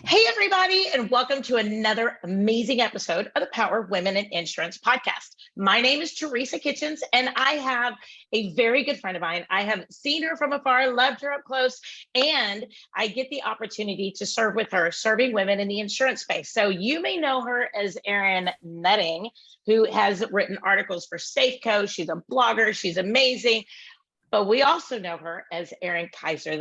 Hey, everybody, and welcome to another amazing episode of the Power of Women in Insurance podcast. My name is Teresa Kitchens, and I have a very good friend of mine. I have seen her from afar, loved her up close, and I get the opportunity to serve with her, serving women in the insurance space. So you may know her as Erin Kaiser, who has written articles for Safeco. She's a blogger. She's amazing. But we also know her as Erin Kaiser,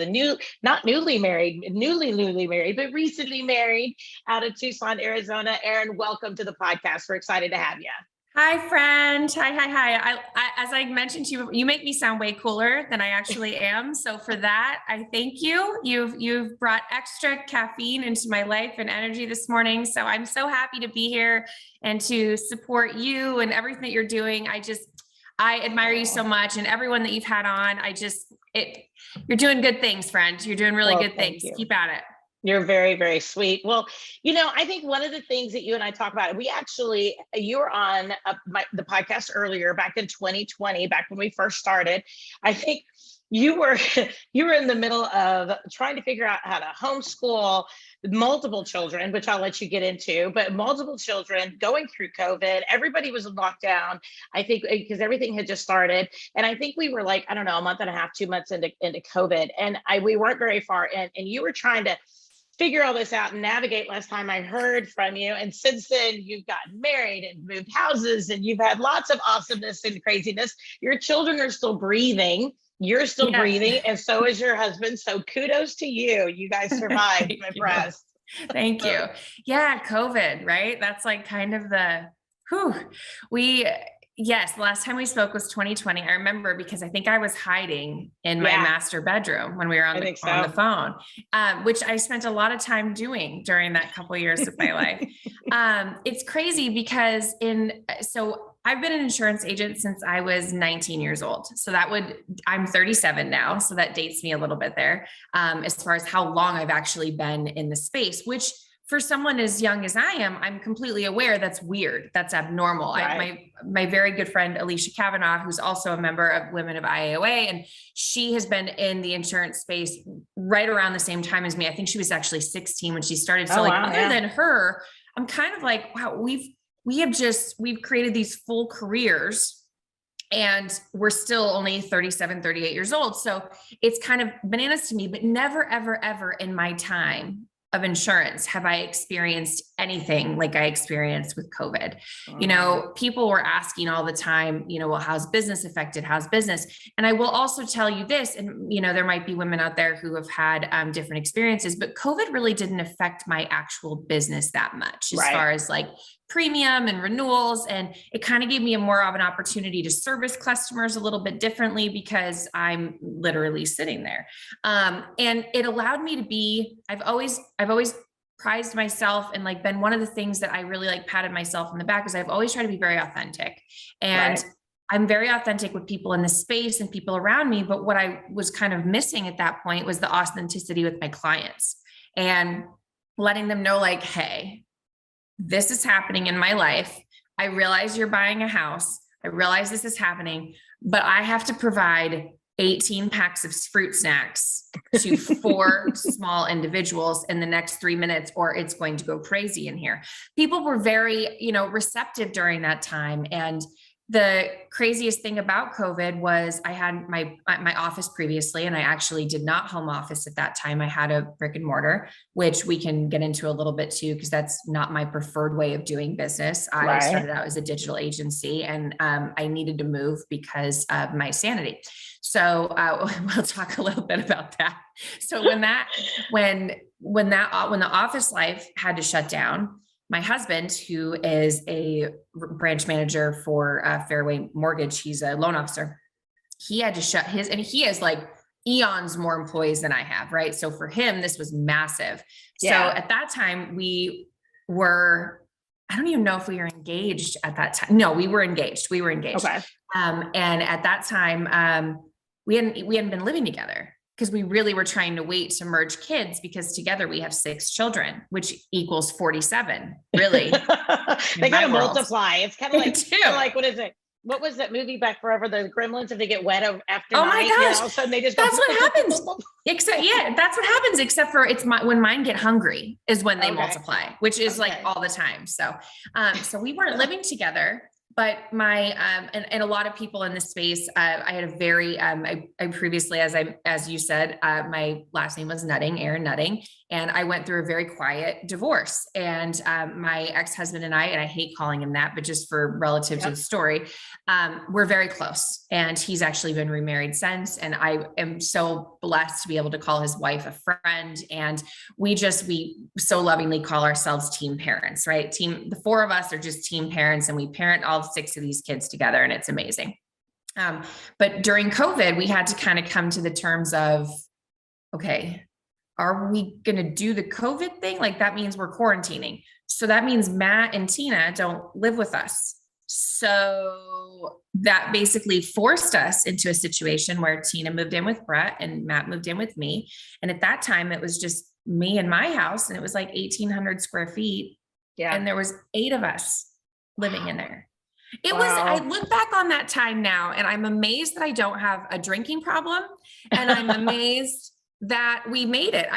not newly married, but recently married out of Tucson, Arizona. Erin, welcome to the podcast. We're excited to have you. Hi, friend. Hi. As I mentioned to you, you make me sound way cooler than I actually am. So for that, I thank you. You've brought extra caffeine into my life and energy this morning. So I'm so happy to be here and to support you and everything that you're doing. I admire you so much, and everyone that you've had on. You're doing good things, friend. You're doing really good things. Keep at it. You're very, very sweet. Well, I think one of the things that you and I talk about, you were on the podcast earlier back in 2020, back when we first started. I think you were in the middle of trying to figure out how to homeschool multiple children, which I'll let you get into, but multiple children going through COVID. Everybody was in lockdown, I think, because everything had just started. And I think we were like, I don't know, a month and a half, 2 months into COVID. And we weren't very far in, and you were trying to figure all this out and navigate last time I heard from you. And since then, you've gotten married and moved houses, and you've had lots of awesomeness and craziness. Your children are still breathing. You're still breathing, and so is your husband. So kudos to you. You guys survived. I'm impressed. Thank you. Yeah, COVID, right? That's like kind of the yes, the last time we spoke was 2020. I remember because I think I was hiding in my master bedroom when we were on the phone, which I spent a lot of time doing during that couple of years of my life. It's crazy because I've been an insurance agent since I was 19 years old. So I'm 37 now. So that dates me a little bit there, as far as how long I've actually been in the space, which for someone as young as I am, I'm completely aware that's weird. That's abnormal. Right. My very good friend, Alicia Kavanaugh, who's also a member of Women of IAOA, and she has been in the insurance space right around the same time as me. I think she was actually 16 when she started. So other than her, I'm kind of like, wow, we've created these full careers, and we're still only 37, 38 years old. So it's kind of bananas to me, but never, ever, ever in my time of insurance have I experienced anything like I experienced with COVID. People were asking all the time, well, how's business affected? How's business? And I will also tell you this, and, there might be women out there who have had different experiences, but COVID really didn't affect my actual business that much as far as like premium and renewals. And it kind of gave me more of an opportunity to service customers a little bit differently because I'm literally sitting there. And it allowed me to be, I've always prized myself and like been one of the things that I really like patted myself on the back is I've always tried to be very authentic, and I'm very authentic with people in the space and people around me. But what I was kind of missing at that point was the authenticity with my clients and letting them know like, hey, this is happening in my life. I realize you're buying a house. I realize this is happening, but I have to provide 18 packs of fruit snacks to 4 small individuals in the next 3 minutes, or it's going to go crazy in here. People were very, receptive during that time. And the craziest thing about COVID was I had my office previously, and I actually did not home office at that time. I had a brick and mortar, which we can get into a little bit too, because that's not my preferred way of doing business. I started out as a digital agency, and I needed to move because of my sanity. So we'll talk a little bit about that. So when the office life had to shut down, my husband, who is a branch manager for Fairway Mortgage, he's a loan officer. He had to shut his, and he has like eons more employees than I have, right? So for him, this was massive. So at that time we were, I don't even know if we were engaged at that time. No, we were engaged. Okay. And at that time, we hadn't been living together, because we really were trying to wait to merge kids, because together we have 6 children, which equals 47, really. They kind of multiply. It's kind of like what is it? what was that movie back forever? The Gremlins, if they get wet after oh night, my gosh, all of a sudden they just that's what happens. Except, that's what happens. Except for when mine get hungry is when they multiply, which is like all the time. So, so we weren't living together. But my, and a lot of people in this space, I had a very, I previously, as you said, my last name was Nutting, Erin Nutting, and I went through a very quiet divorce. And my ex-husband and I hate calling him that, but just for relative to the story, we're very close, and he's actually been remarried since. And I am so blessed to be able to call his wife a friend. And we so lovingly call ourselves team parents, right? The four of us are just team parents, and we parent all 6 of these kids together, and it's amazing. But during COVID, we had to kind of come to the terms of, okay, are we going to do the COVID thing? Like, that means we're quarantining. So that means Matt and Tina don't live with us. So that basically forced us into a situation where Tina moved in with Brett and Matt moved in with me. And at that time, it was just me and my house, and it was like 1,800 square feet. Yeah. And there was 8 of us living in there. I look back on that time now, and I'm amazed that I don't have a drinking problem. And I'm amazed that we made it.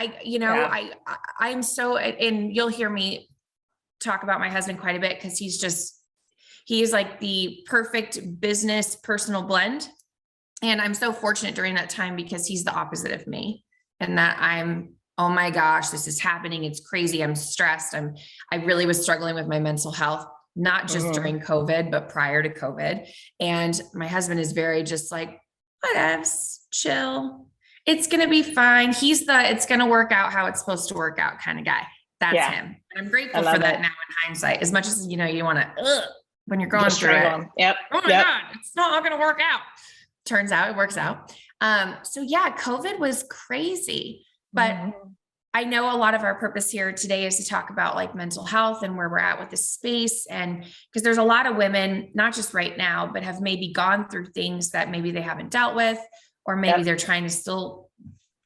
I'm so, and you'll hear me talk about my husband quite a bit, because he is like the perfect business personal blend. And I'm so fortunate during that time, because he's the opposite of me, and that oh my gosh, this is happening. It's crazy. I'm stressed. I really was struggling with my mental health, not just during COVID, but prior to COVID. And my husband is very just like, whatevs, chill. It's going to be fine. He's it's going to work out how it's supposed to work out kind of guy. That's him. And I'm grateful for that now in hindsight, as much as, you want to, when you're going through it. Yep. Oh my God, it's not all going to work out. Turns out it works out. So yeah, COVID was crazy, but I know a lot of our purpose here today is to talk about like mental health and where we're at with this space. And because there's a lot of women, not just right now, but have maybe gone through things that maybe they haven't dealt with, or maybe they're trying to still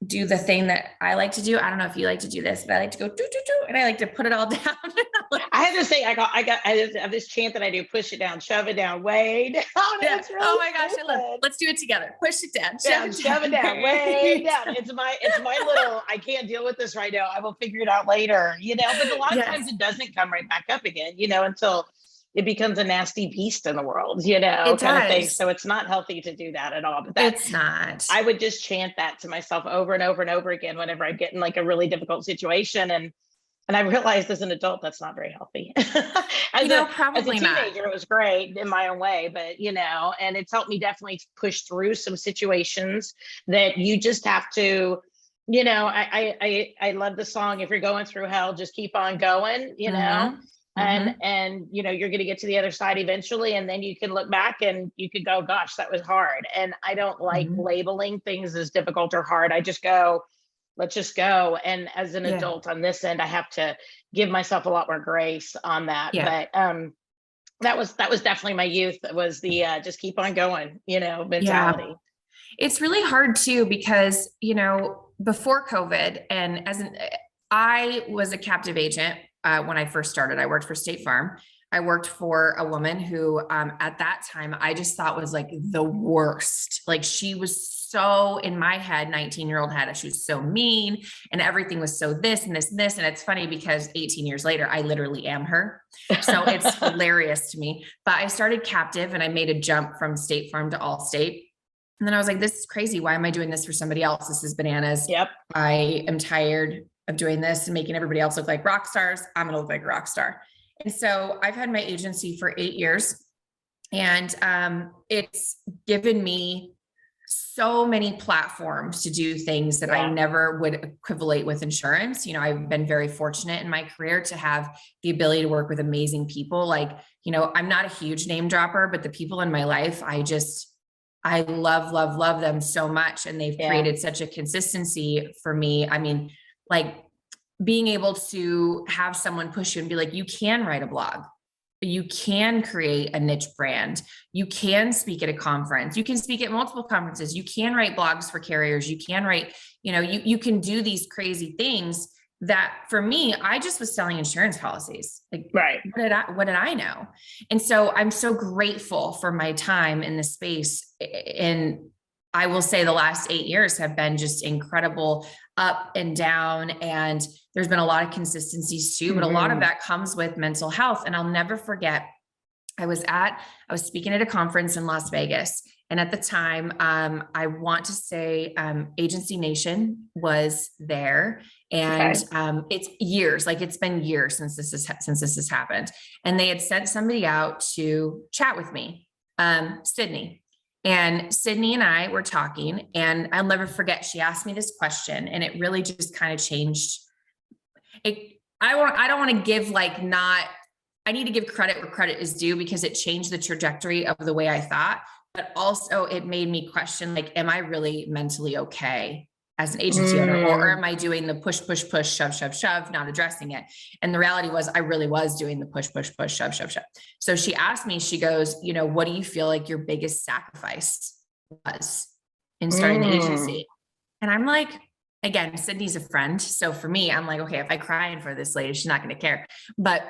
do the thing that I like to do. I don't know if you like to do this, but I like to go do, and I like to put it all down. I have to say, I have this chant that I do: push it down, shove it down, way down. Yeah. Oh my gosh, I love it. Let's do it together. Push it down, shove it down, way down. It's my little, I can't deal with this right now, I will figure it out later, but a lot of times it doesn't come right back up again, until it becomes a nasty beast in the world, kind of thing. So it's not healthy to do that at all. But it's not. I would just chant that to myself over and over and over again whenever I get in like a really difficult situation. And I realized as an adult, that's not very healthy. As a teenager, not. It was great in my own way, but and it's helped me definitely push through some situations that you just have to, I love the song, if you're going through hell, just keep on going, and you're going to get to the other side eventually, and then you can look back and you could go, gosh, that was hard. And I don't like labeling things as difficult or hard. I just go, let's just go. And as an adult on this end, I have to give myself a lot more grace on that. But that was definitely my youth. It was the just keep on going, mentality. Yeah. It's really hard too, because before COVID, and I was a captive agent. When I first started, I worked for State Farm. I worked for a woman who, at that time, I just thought was like the worst. Like, she was so, in my head, 19-year-old head, she was so mean, and everything was so this and this and this. And it's funny because 18 years later, I literally am her. So it's hilarious to me. But I started captive, and I made a jump from State Farm to Allstate. And then I was like, this is crazy. Why am I doing this for somebody else? This is bananas. Yep. I am tired of doing this and making everybody else look like rock stars. I'm going to look like a rock star. And so I've had my agency for 8 years, and it's given me so many platforms to do things that I never would equivalate with insurance. I've been very fortunate in my career to have the ability to work with amazing people. Like, I'm not a huge name dropper, but the people in my life, I love them so much. And they've created such a consistency for me. I mean, like, being able to have someone push you and be like, you can write a blog, you can create a niche brand, you can speak at a conference, you can speak at multiple conferences, you can write blogs for carriers, you can write, you can do these crazy things that for me, I just was selling insurance policies. Like, right. What did I know? And so I'm so grateful for my time in the space. And I will say the last 8 years have been just incredible, up and down. And there's been a lot of consistencies too, but a lot of that comes with mental health. And I'll never forget, I was speaking at a conference in Las Vegas. And at the time, I want to say, Agency Nation was there, and it's been years since this has happened. And they had sent somebody out to chat with me, Sydney. And Sydney and I were talking, and I'll never forget, she asked me this question, and it really just kind of changed it. I don't want to give I need to give credit where credit is due, because it changed the trajectory of the way I thought, but also it made me question, like, am I really mentally okay as an agency owner, or am I doing the push, push, push, shove, shove, shove, not addressing it? And the reality was, I really was doing the push, push, push, shove, shove, shove. So she asked me, she goes, what do you feel like your biggest sacrifice was in starting the agency? And I'm like, again, Sydney's a friend. So for me, I'm like, okay, if I cry in front of this lady, she's not going to care. But,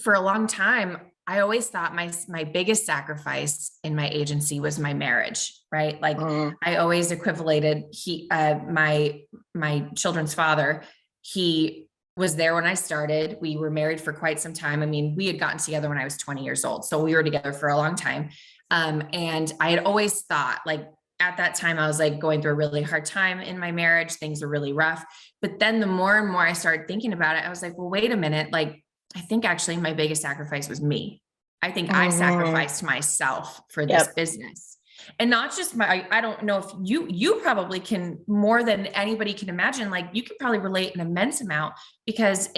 for a long time, I always thought my biggest sacrifice in my agency was my marriage, right? Like I always equivalated my children's father, he was there when I started. We were married for quite some time. I mean, we had gotten together when I was 20 years old. So we were together for a long time. And I had always thought, like, at that time, I was like going through a really hard time in my marriage. Things were really rough. But then the more and more I started thinking about it, I was like, well, wait a minute. Like, I think actually my biggest sacrifice was me. I think I sacrificed myself for this business, and not just I don't know if you probably can, more than anybody can imagine, like you could probably relate an immense amount, because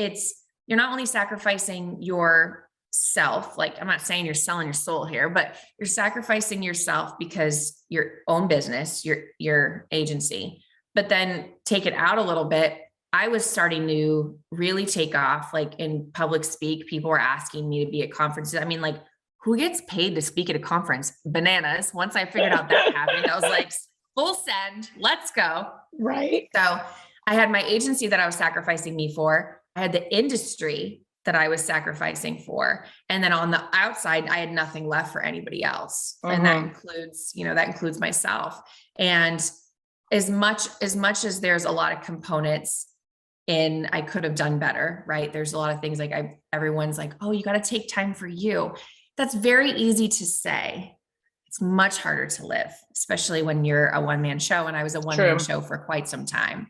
you're not only sacrificing yourself, like I'm not saying you're selling your soul here, but you're sacrificing yourself because your own business, your agency, but then take it out a little bit. I was starting to really take off, like in public speak. People were asking me to be at conferences. I mean, like, who gets paid to speak at a conference? Bananas. Once I figured out that happened, I was like, full send, let's go. Right. So I had my agency that I was sacrificing me for. I had the industry that I was sacrificing for. And then on the outside, I had nothing left for anybody else. And that includes myself. And as much as there's a lot of components in, I could have done better, right? There's a lot of things, like everyone's like, oh, you got to take time for you. That's very easy to say. It's much harder to live, especially when you're a one-man show. And I was a one-man show for quite some time.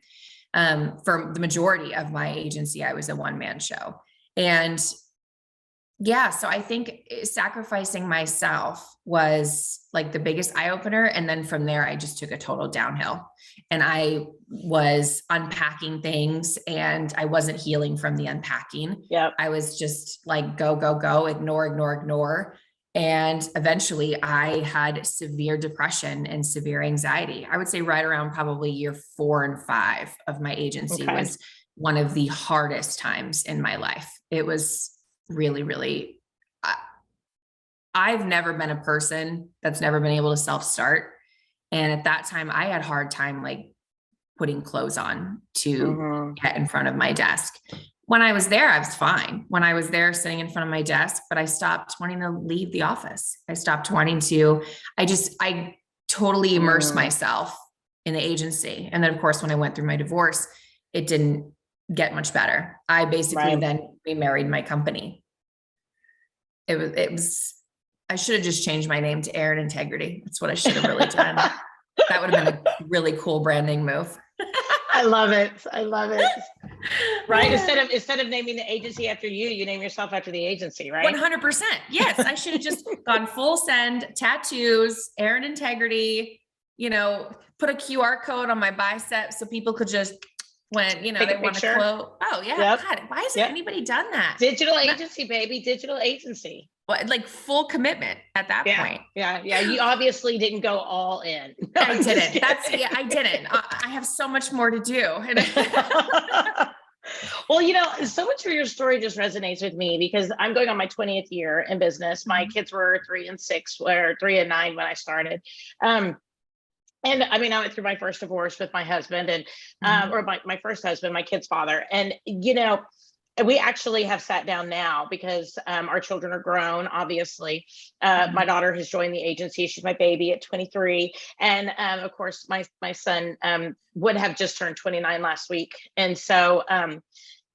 For the majority of my agency, I was a one-man show. And so I think sacrificing myself was like the biggest eye opener. And then from there, I just took a total downhill, and I was unpacking things, and I wasn't healing from the unpacking. Yep. I was just like, go, go, go, ignore. And eventually I had severe depression and severe anxiety. I would say right around probably year 4 and 5 of my agency was one of the hardest times in my life. It was really, really, I've never been a person that's never been able to self-start. And at that time I had a hard time, like putting clothes on to get in front of my desk. When I was there, I was fine. When I was there sitting in front of my desk, but I stopped wanting to leave the office. I stopped wanting to, I totally immersed myself in the agency. And then of course, when I went through my divorce, it didn't get much better. I basically then remarried my company. It was, I should have just changed my name to Erin Integrity. That's what I should have really done. That would have been a really cool branding move. I love it. Right. Instead of naming the agency after you, you name yourself after the agency, right? 100%. Yes. I should have just gone full send, tattoos, Erin Integrity, put a QR code on my bicep so people could just, when, they want to quote. Oh yeah. Yep. God, why hasn't anybody done that? Digital agency, baby. Digital agency. Like full commitment at that point. Yeah. You obviously didn't go all in. No, I didn't. I didn't. I have so much more to do. Well, so much of your story just resonates with me because I'm going on my 20th year in business. My kids were 3 and 6, or 3 and 9 when I started. And I mean, I went through my first divorce with my husband and, or my first husband, my kid's father. And, we actually have sat down now because our children are grown, obviously. My daughter has joined the agency. She's my baby at 23. And of course, my son would have just turned 29 last week. And so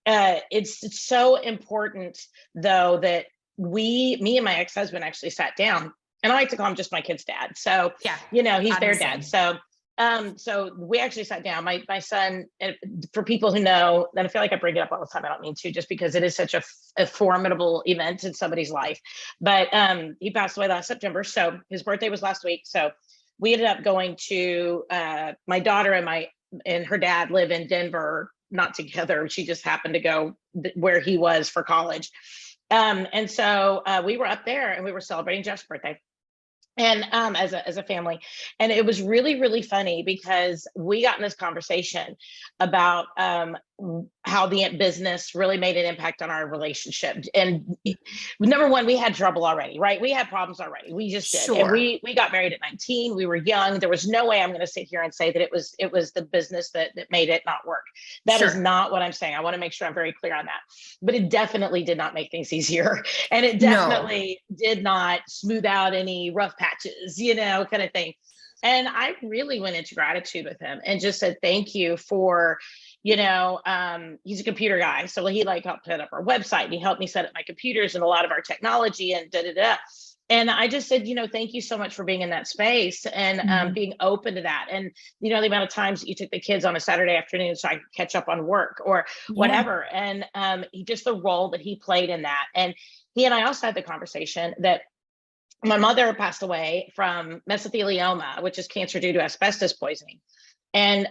it's so important, though, that me and my ex-husband actually sat down. And I like to call him just my kid's dad. So, yeah, he's their dad. So we actually sat down. My son, for people who know, and I feel like I bring it up all the time, I don't mean to, just because it is such a formidable event in somebody's life. But he passed away last September. So his birthday was last week. So we ended up going to my daughter and her dad live in Denver, not together. She just happened to go where he was for college. And so we were up there and we were celebrating Jeff's birthday. And as a family, and it was really, really funny because we got in this conversation about how the business really made an impact on our relationship. And number one, we had trouble already, right? We had problems already. We just did. Sure. And we got married at 19. We were young. There was no way I'm going to sit here and say that it was the business that made it not work. That is not what I'm saying. I want to make sure I'm very clear on that. But it definitely did not make things easier. And it definitely did not smooth out any rough patches, kind of thing. And I really went into gratitude with him and just said, thank you for, he's a computer guy. So he helped set up our website and he helped me set up my computers and a lot of our technology and And I just said, thank you so much for being in that space and being open to that. And, the amount of times that you took the kids on a Saturday afternoon so I could catch up on work or whatever. And just the role that he played in that. And he and I also had the conversation that my mother passed away from mesothelioma, which is cancer due to asbestos poisoning. And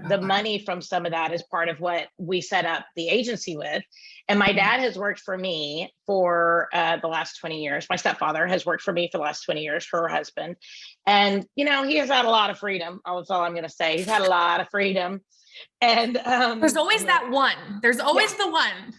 the money from some of that is part of what we set up the agency with. And my dad has worked for me for the last 20 years. My stepfather has worked for me for the last 20 years for her husband. And, he has had a lot of freedom. That's all I'm going to say. He's had a lot of freedom. And there's always that one. There's always the one.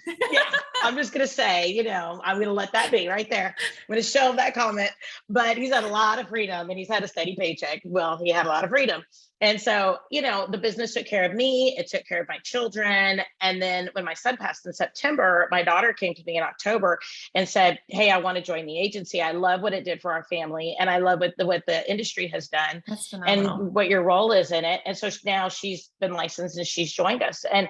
I'm just going to say, I'm going to let that be right there. I'm going to show him that comment. But he's had a lot of freedom and he's had a steady paycheck. Well, he had a lot of freedom. And so, the business took care of me. It took care of my children. And then when my son passed in September, my daughter came to me in October and said, hey, I want to join the agency. I love what it did for our family. And I love what the industry has done and what your role is in it. And so now she's been licensed and she's joined us. And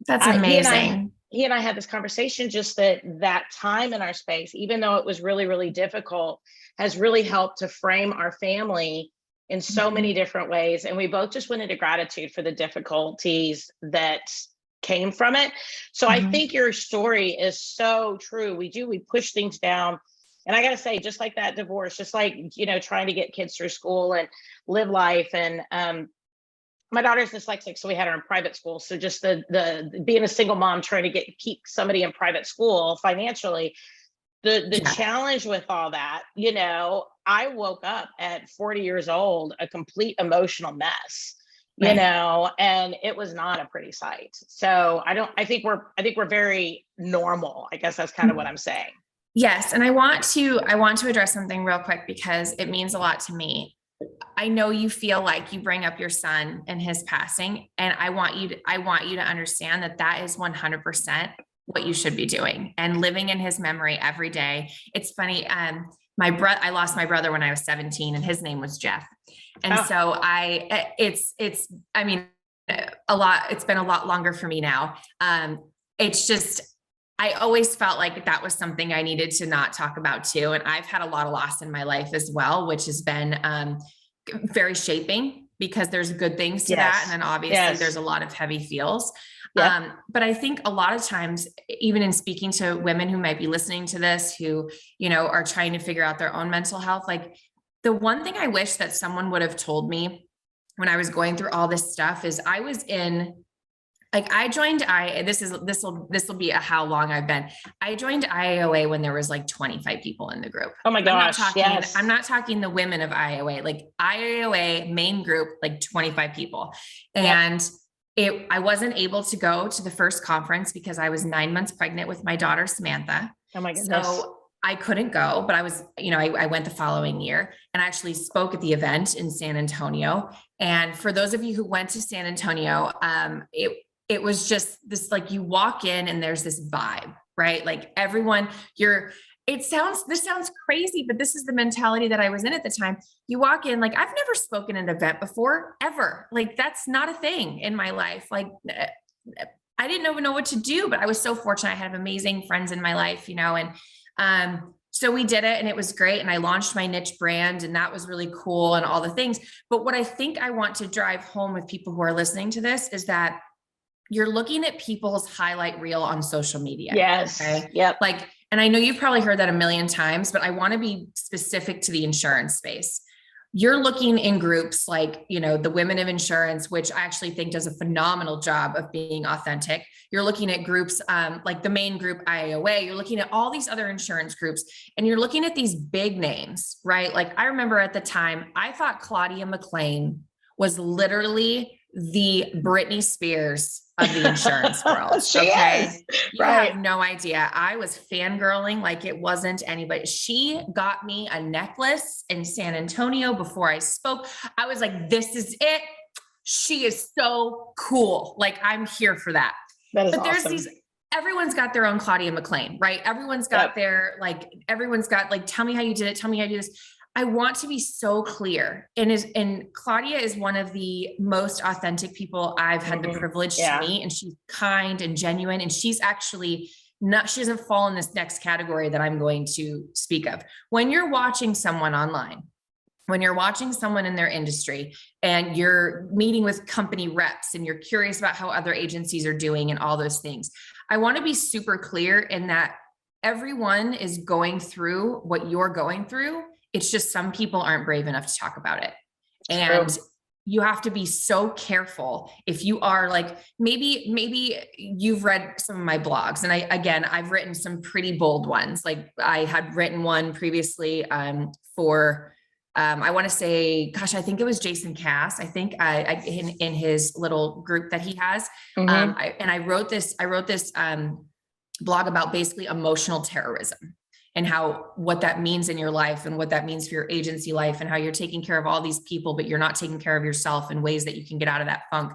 that's amazing. He and I had this conversation, just that time in our space, even though it was really, really difficult, has really helped to frame our family in so many different ways. And we both just went into gratitude for the difficulties that came from it. So I think your story is so true. We push things down. And I got to say, just like that divorce, just like, trying to get kids through school and live life. And my daughter's dyslexic, so we had her in private school. So just the being a single mom, trying to keep somebody in private school financially, the challenge with all that, I woke up at 40 years old, a complete emotional mess, and it was not a pretty sight. So I think we're very normal. I guess that's kind of what I'm saying. Yes. And I want to address something real quick because it means a lot to me. I know you feel like you bring up your son and his passing, and I want you to understand that is 100% what you should be doing and living in his memory every day. It's funny. I lost my brother when I was 17 and his name was Jeff. And so it's been a lot longer for me now. It's just, I always felt like that was something I needed to not talk about too. And I've had a lot of loss in my life as well, which has been very shaping because there's good things to that. And then obviously there's a lot of heavy feels. But I think a lot of times, even in speaking to women who might be listening to this, who, are trying to figure out their own mental health, like the one thing I wish that someone would have told me when I was going through all this stuff is I joined this will be how long I've been. I joined IAOA when there was like 25 people in the group. Oh my gosh. I'm not talking the women of IAOA, like IAOA main group, like 25 people. And I wasn't able to go to the first conference because I was 9 months pregnant with my daughter, Samantha. Oh my goodness. So I couldn't go, but I was, I went the following year and I actually spoke at the event in San Antonio. And for those of you who went to San Antonio, it was just this, like, you walk in and there's this vibe, right? Like everyone, this sounds crazy, but this is the mentality that I was in at the time. You walk in, like, I've never spoken at an event before, ever. Like, that's not a thing in my life. Like, I didn't even know what to do, but I was so fortunate. I had amazing friends in my life, and so we did it and it was great. And I launched my niche brand and that was really cool and all the things. But what I think I want to drive home with people who are listening to this is that you're looking at people's highlight reel on social media. Yes. Okay? Yep. Like, and I know you've probably heard that a million times, but I want to be specific to the insurance space. You're looking in groups like, the Women of Insurance, which I actually think does a phenomenal job of being authentic. You're looking at groups like the main group, IAOA. You're looking at all these other insurance groups and you're looking at these big names, right? Like, I remember at the time, I thought Claudia McLean was literally the Britney Spears of the insurance world. She okay. is. You Right. have no idea. I was fangirling like it wasn't anybody. She got me a necklace in San Antonio before I spoke. I was like, this is it. She is so cool. Like, I'm here for that. That is but there's awesome. Everyone's got their own Claudia McLean, right? Everyone's got everyone's got like, tell me how you did it. Tell me how you do this. I want to be so clear. And Claudia is one of the most authentic people I've had the privilege to meet. And she's kind and genuine. And she's actually she doesn't fall in this next category that I'm going to speak of. When you're watching someone online, when you're watching someone in their industry and you're meeting with company reps and you're curious about how other agencies are doing and all those things, I want to be super clear in that everyone is going through what you're going through. It's just some people aren't brave enough to talk about it. And you have to be so careful if you are like, maybe you've read some of my blogs. And I've written some pretty bold ones. Like, I had written one previously for, I want to say, gosh, I think it was Jason Cass. I think in his little group that he has. I wrote this blog about basically emotional terrorism and what that means in your life and what that means for your agency life and how you're taking care of all these people, but you're not taking care of yourself in ways that you can get out of that funk.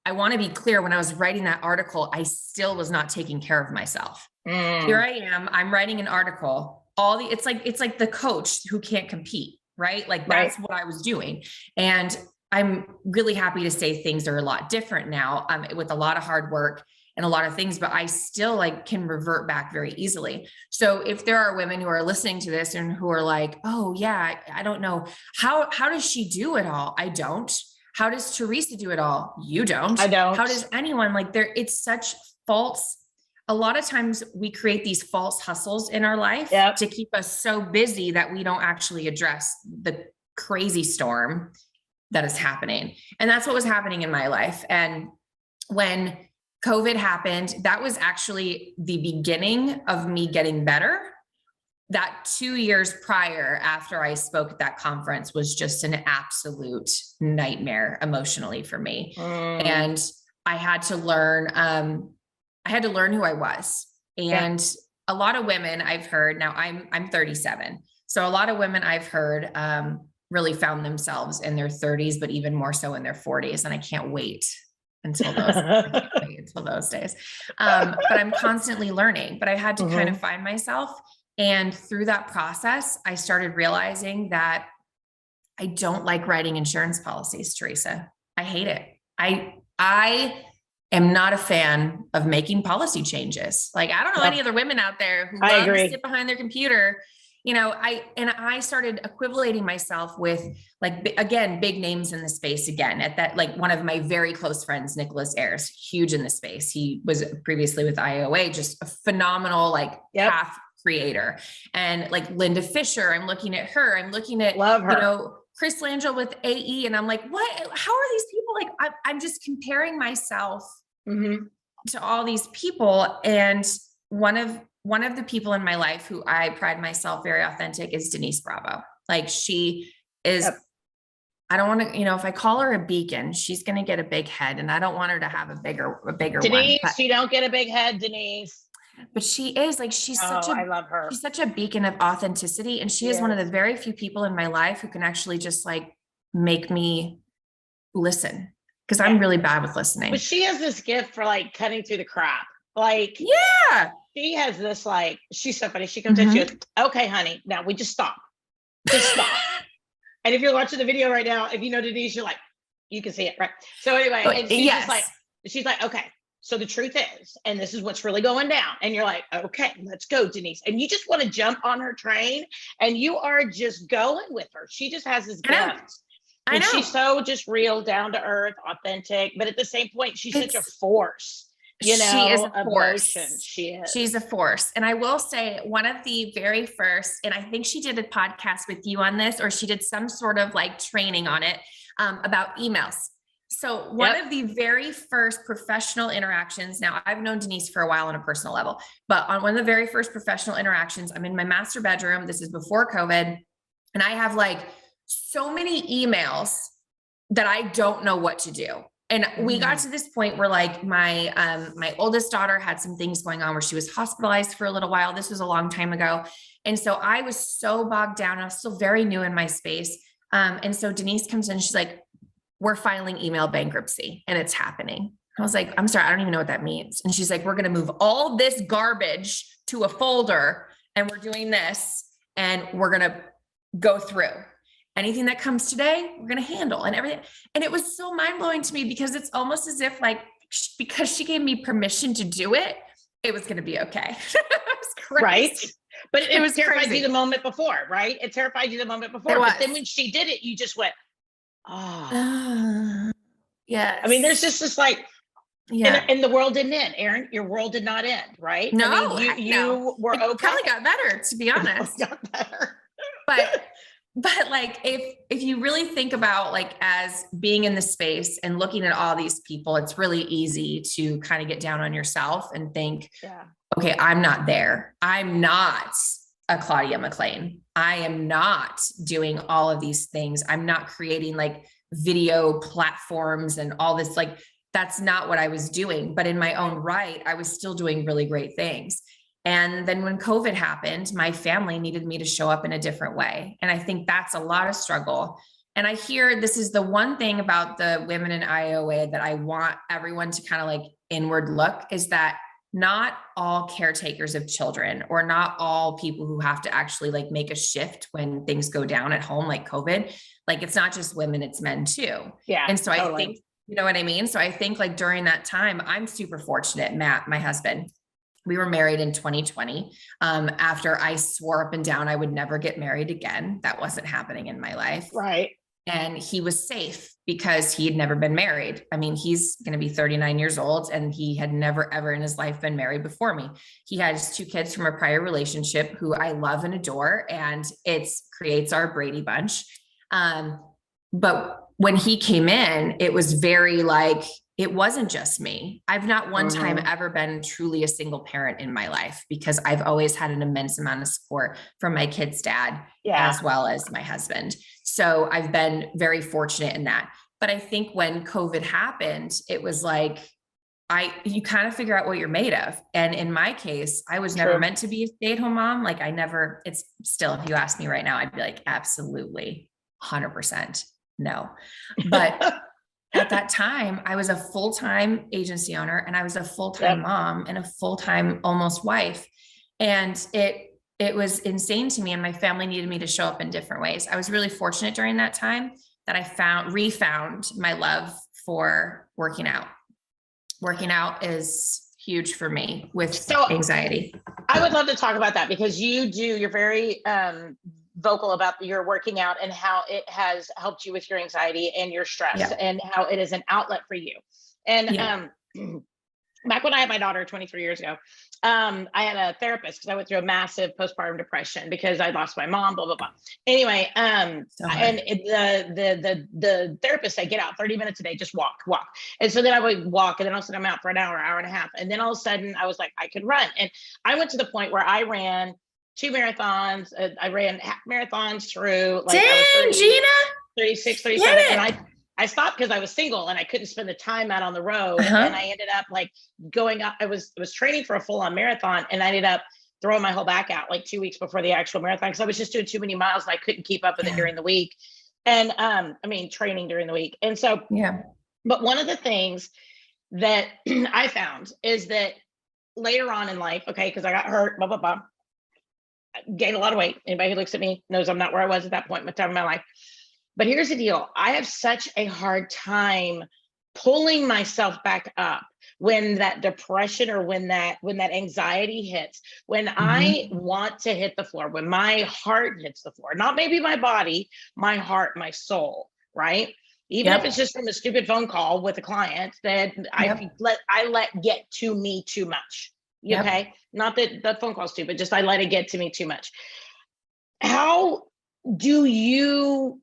I want to be clear, when I was writing that article, I still was not taking care of myself. Here I am, I'm writing an article, it's like the coach who can't compete, right? Like, that's what I was doing. And I'm really happy to say things are a lot different now, with a lot of hard work and a lot of things, but I still can revert back very easily. So if there are women who are listening to this and who are like, oh yeah, I don't know, how does she do it all? I don't. How does Teresa do it all? You don't. I don't. How does anyone it's such false. A lot of times we create these false hustles in our life to keep us so busy that we don't actually address the crazy storm that is happening. And that's what was happening in my life. And when COVID happened, that was actually the beginning of me getting better. That 2 years prior, after I spoke at that conference, was just an absolute nightmare emotionally for me. And I had to learn, who I was. And a lot of women I've heard, now I'm 37. So a lot of women I've heard, really found themselves in their 30s, but even more so in their 40s. And I can't wait until those days. But I'm constantly learning, but I had to kind of find myself. And through that process, I started realizing that I don't like writing insurance policies, Teresa. I hate it. I am not a fan of making policy changes. Like, I don't know any other women out there who love to sit behind their computer. I started equivalating myself with, again, big names in the space again at that, one of my very close friends, Nicholas Ayers, huge in the space. He was previously with IOA, just a phenomenal, path creator. And Linda Fisher, I'm looking at her, I'm looking at, love her. Chris Langell with AE. And I'm like, what, how are these people? I'm just comparing myself to all these people. And one of the people in my life who I pride myself very authentic is Denise Bravo. She is, I don't want to, if I call her a beacon, she's going to get a big head, and I don't want her to have a bigger Denise, one. she don't get a big head, Denise. but she is like, I love her. She's such a beacon of authenticity. And she is one of the very few people in my life who can actually just like make me listen. Cause I'm really bad with listening. But she has this gift for like cutting through the crap. Like, she has this, like, she's so funny. She comes in, she goes, okay, honey, now we just stop. Just stop. And if you're watching the video right now, if you know Denise, you're like, you can see it, right? So anyway, and she's just like, she's like, okay, so the truth is, and this is what's really going down. And you're like, okay, let's go, Denise. And you just want to jump on her train and you are just going with her. She just has this gift. And she's so just real, down to earth, authentic, but at the same point, she's such a force. You know, she is a force. She's a force. And I will say one of the very first, and I think she did a podcast with you on this, or she did some sort of like training on it about emails. So one of the very first professional interactions, now I've known Denise for a while on a personal level, but on one of the very first professional interactions, I'm in my master bedroom. This is before COVID. And I have like so many emails that I don't know what to do. And we got to this point where like my oldest daughter had some things going on where she was hospitalized for a little while. This was a long time ago. And so I was so bogged down. I was still very new in my space. And so Denise comes in, she's like, we're filing email bankruptcy and it's happening. I was like, I'm sorry, I don't even know what that means. And she's like, we're going to move all this garbage to a folder and we're doing this and we're going to go through. Anything that comes today, we're going to handle and everything. And it was so mind blowing to me because it's almost as if like, because she gave me permission to do it, it was going to be okay. It was crazy. Right. But it was terrified you the moment before, right? It terrified you the moment before. But then when she did it, you just went, yeah. I mean, there's just this like, and the world didn't end, Erin. Your world did not end, right? No, I mean, you were okay. Probably got better, to be honest. Got better. But like, if you really think about like, as being in the space and looking at all these people, it's really easy to kind of get down on yourself and think, okay, I'm not there. I'm not a Claudia McLean. I am not doing all of these things. I'm not creating like video platforms and all this, like, that's not what I was doing. But in my own right, I was still doing really great things. And then when COVID happened, my family needed me to show up in a different way. And I think that's a lot of struggle. And I hear this is the one thing about the women in IOA that I want everyone to kind of like inward look, is that not all caretakers of children, or not all people who have to actually like make a shift when things go down at home, like COVID, like it's not just women, it's men too. Yeah. And so I think, you know what I mean? So I think like during that time, I'm super fortunate. Matt, my husband, we were married in 2020. After I swore up and down, I would never get married again. That wasn't happening in my life. Right. And he was safe because he had never been married. I mean, he's going to be 39 years old and he had never, ever in his life been married before me. He has 2 kids from a prior relationship who I love and adore, and it creates our Brady Bunch. But when he came in, it was very like, it wasn't just me. I've not one time ever been truly a single parent in my life, because I've always had an immense amount of support from my kid's dad, as well as my husband. So I've been very fortunate in that. But I think when COVID happened, it was like, you kind of figure out what you're made of. And in my case, I was never meant to be a stay-at-home mom. Like it's still, if you ask me right now, I'd be like, absolutely 100% no. But at that time, I was a full-time agency owner and I was a full-time mom and a full-time almost wife. And it was insane to me, and my family needed me to show up in different ways. I was really fortunate during that time that I refound my love for working out. Working out is huge for me with anxiety. I would love to talk about that, because you're very vocal about your working out and how it has helped you with your anxiety and your stress, and how it is an outlet for you. And back when I had my daughter 23 years ago, I had a therapist because I went through a massive postpartum depression because I lost my mom, blah, blah, blah. Anyway, and the therapist said, get out 30 minutes a day, just walk. And so then I would walk, and then all of a sudden I'm out for an hour and a half. And then all of a sudden I was like, I could run. And I went to the point where I ran 2 I ran half marathons through, like, Dang, I was 30, Gina, 36, 37. And I stopped because I was single and I couldn't spend the time out on the road. And I ended up like going up. I was training for a full-on marathon, and I ended up throwing my whole back out like 2 weeks before the actual marathon, because I was just doing too many miles and I couldn't keep up with it during the week. And training during the week. And so, but one of the things that I found is that later on in life, okay, because I got hurt, blah, blah, blah, gained a lot of weight. Anybody who looks at me knows I'm not where I was at that point in the time of my life. But here's the deal. I have such a hard time pulling myself back up when that depression or when that anxiety hits, when I want to hit the floor, when my heart hits the floor, not maybe my body, my heart, my soul, right? Even if it's just from a stupid phone call with a client that I let get to me too much. Okay. Not that the phone call's stupid, just I let it get to me too much. How do you,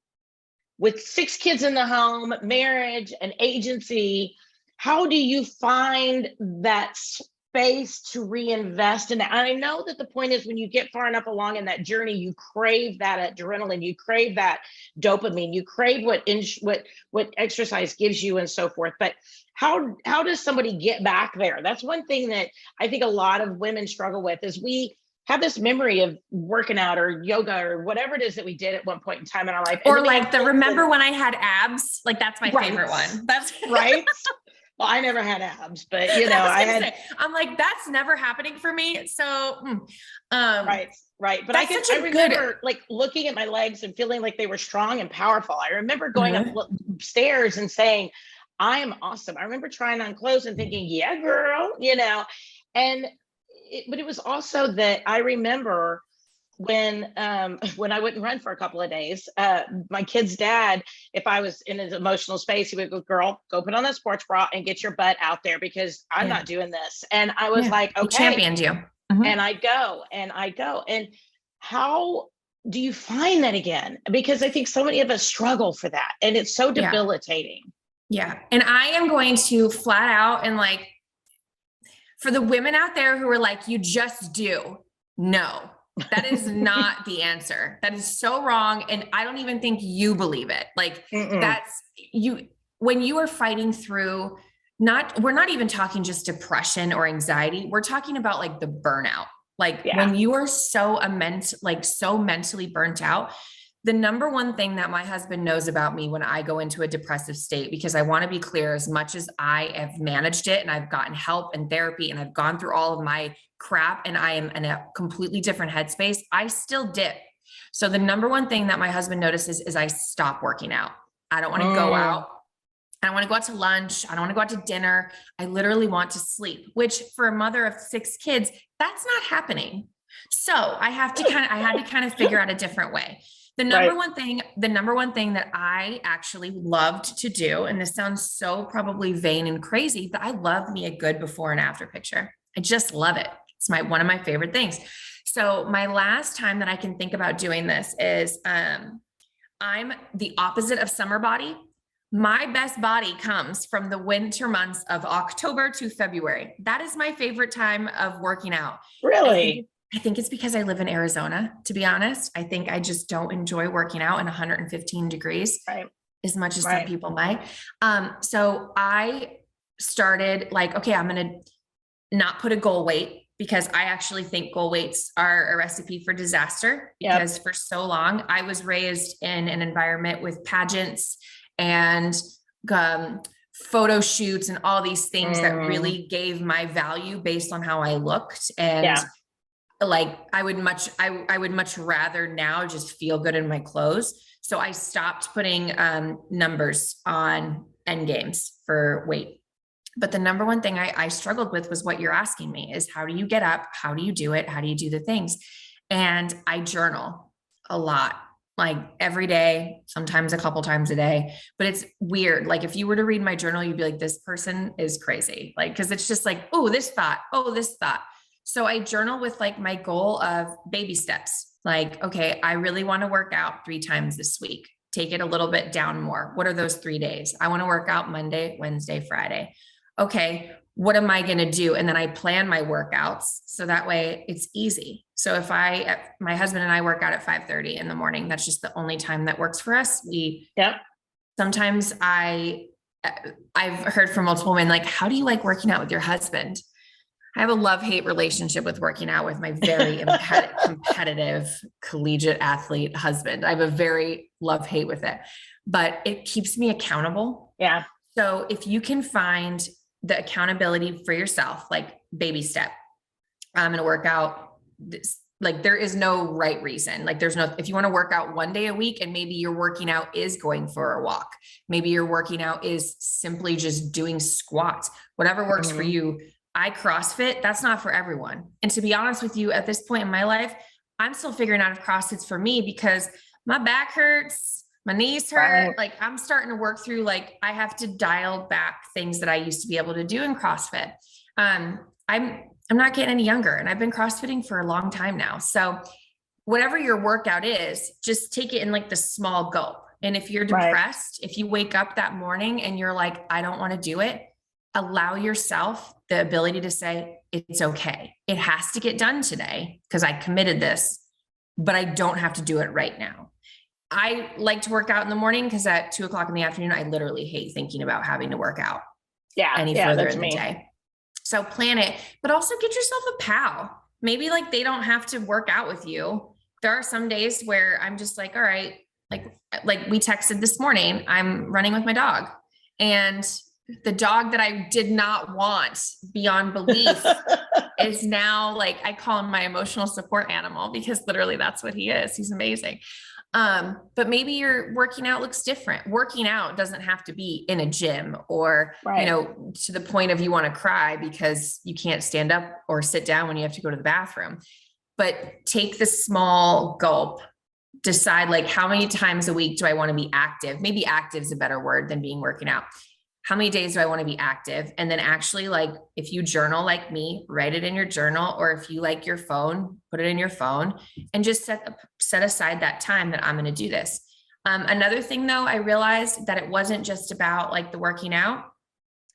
with 6 kids in the home, marriage, and agency, how do you find that space to reinvest in that? And I know that the point is when you get far enough along in that journey, you crave that adrenaline, you crave that dopamine, you crave what exercise gives you and so forth. But how does somebody get back there? That's one thing that I think a lot of women struggle with, is we have this memory of working out or yoga or whatever it is that we did at one point in time in our life. Or like remember when I had abs? Like that's my favorite one. That's right. Well, I never had abs, but I'm like, that's never happening for me. So, right. But I remember like looking at my legs and feeling like they were strong and powerful. I remember going upstairs and saying, I am awesome. I remember trying on clothes and thinking, yeah, girl, but it was also that I remember when I wouldn't run for a couple of days, my kid's dad, if I was in his emotional space, he would go, girl, go put on that sports bra and get your butt out there, because I'm not doing this. And I was like, okay. He championed you. And I go. And how do you find that again? Because I think so many of us struggle for that, and it's so debilitating. Yeah. And I am going to flat out, and like, for the women out there who are like, you just do. No, that is not the answer. That is so wrong. And I don't even think you believe it. Like that's when you are fighting through, we're not even talking just depression or anxiety. We're talking about like the burnout. Like when you are so mentally burnt out. The number one thing that my husband knows about me when I go into a depressive state, because I want to be clear, as much as I have managed it and I've gotten help and therapy and I've gone through all of my crap and I am in a completely different headspace, I still dip. So the number one thing that my husband notices is I stop working out. I don't want to go out. I don't want to go out to lunch. I don't want to go out to dinner. I literally want to sleep, which for a mother of 6 kids, that's not happening. So I had to kind of figure out a different way. The number one thing that I actually loved to do, and this sounds so probably vain and crazy, but I love me a good before and after picture. I just love it. It's one of my favorite things. So my last time that I can think about doing this is, I'm the opposite of summer body. My best body comes from the winter months of October to February. That is my favorite time of working out. Really? I think it's because I live in Arizona, to be honest. I think I just don't enjoy working out in 115 degrees as much as some people might. So I started like, okay, I'm going to not put a goal weight, because I actually think goal weights are a recipe for disaster. Because for so long I was raised in an environment with pageants and photo shoots and all these things that really gave my value based on how I looked. And like, I would much rather now just feel good in my clothes. So I stopped putting numbers on end games for weight. But the number one thing I struggled with was what you're asking me, is how do you get up? How do you do it? How do you do the things? And I journal a lot, like every day, sometimes a couple times a day, but it's weird. Like if you were to read my journal, you'd be like, this person is crazy. Like, cause it's just like, oh, this thought. So I journal with like my goal of baby steps. Like, okay, I really want to work out 3 times this week. Take it a little bit down more. What are those 3 days? I want to work out Monday, Wednesday, Friday. Okay, what am I going to do? And then I plan my workouts so that way it's easy. So if my husband and I work out at 5:30 in the morning, that's just the only time that works for us. sometimes I've heard from multiple women, like, how do you like working out with your husband? I have a love-hate relationship with working out with my very competitive collegiate athlete husband. I have a very love-hate with it, but it keeps me accountable. Yeah. So if you can find the accountability for yourself, like baby step, I'm going to work out this, like there is no right reason. Like there's no, if you want to work out one day a week and maybe your working out is going for a walk, maybe your working out is simply just doing squats, whatever works for you. I CrossFit, that's not for everyone. And to be honest with you, at this point in my life, I'm still figuring out if CrossFit's for me because my back hurts, my knees hurt. Right. Like I'm starting to work through, like I have to dial back things that I used to be able to do in CrossFit. I'm not getting any younger and I've been CrossFitting for a long time now. So whatever your workout is, just take it in like the small gulp. And if you're depressed, if you wake up that morning and you're like, I don't want to do it, allow yourself the ability to say, it's okay. It has to get done today because I committed this, but I don't have to do it right now. I like to work out in the morning because at 2:00 in the afternoon, I literally hate thinking about having to work out any further in the day. So plan it, but also get yourself a pal. Maybe like they don't have to work out with you. There are some days where I'm just like, all right, like we texted this morning, I'm running with my dog and the dog that I did not want beyond belief is now like, I call him my emotional support animal because literally that's what he is. He's amazing. But maybe your working out looks different. Working out doesn't have to be in a gym or, you know, to the point of you want to cry because you can't stand up or sit down when you have to go to the bathroom, but take the small gulp, decide like how many times a week do I want to be active? Maybe active is a better word than being working out. How many days do I want to be active? And then actually, like, if you journal like me, write it in your journal, or if you like your phone, put it in your phone and just set aside that time that I'm going to do this. Another thing though, I realized that it wasn't just about like the working out,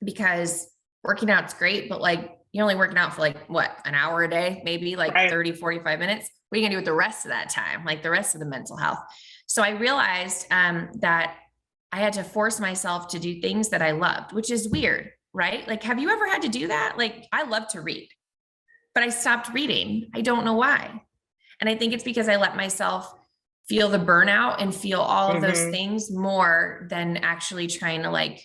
because working out's great, but like you're only working out for like what, an hour a day, maybe like 30, 45 minutes. What are you gonna do with the rest of that time? Like the rest of the mental health. So I realized that I had to force myself to do things that I loved, which is weird, right? Like, have you ever had to do that? Like, I love to read, but I stopped reading. I don't know why. And I think it's because I let myself feel the burnout and feel all of those things more than actually trying to like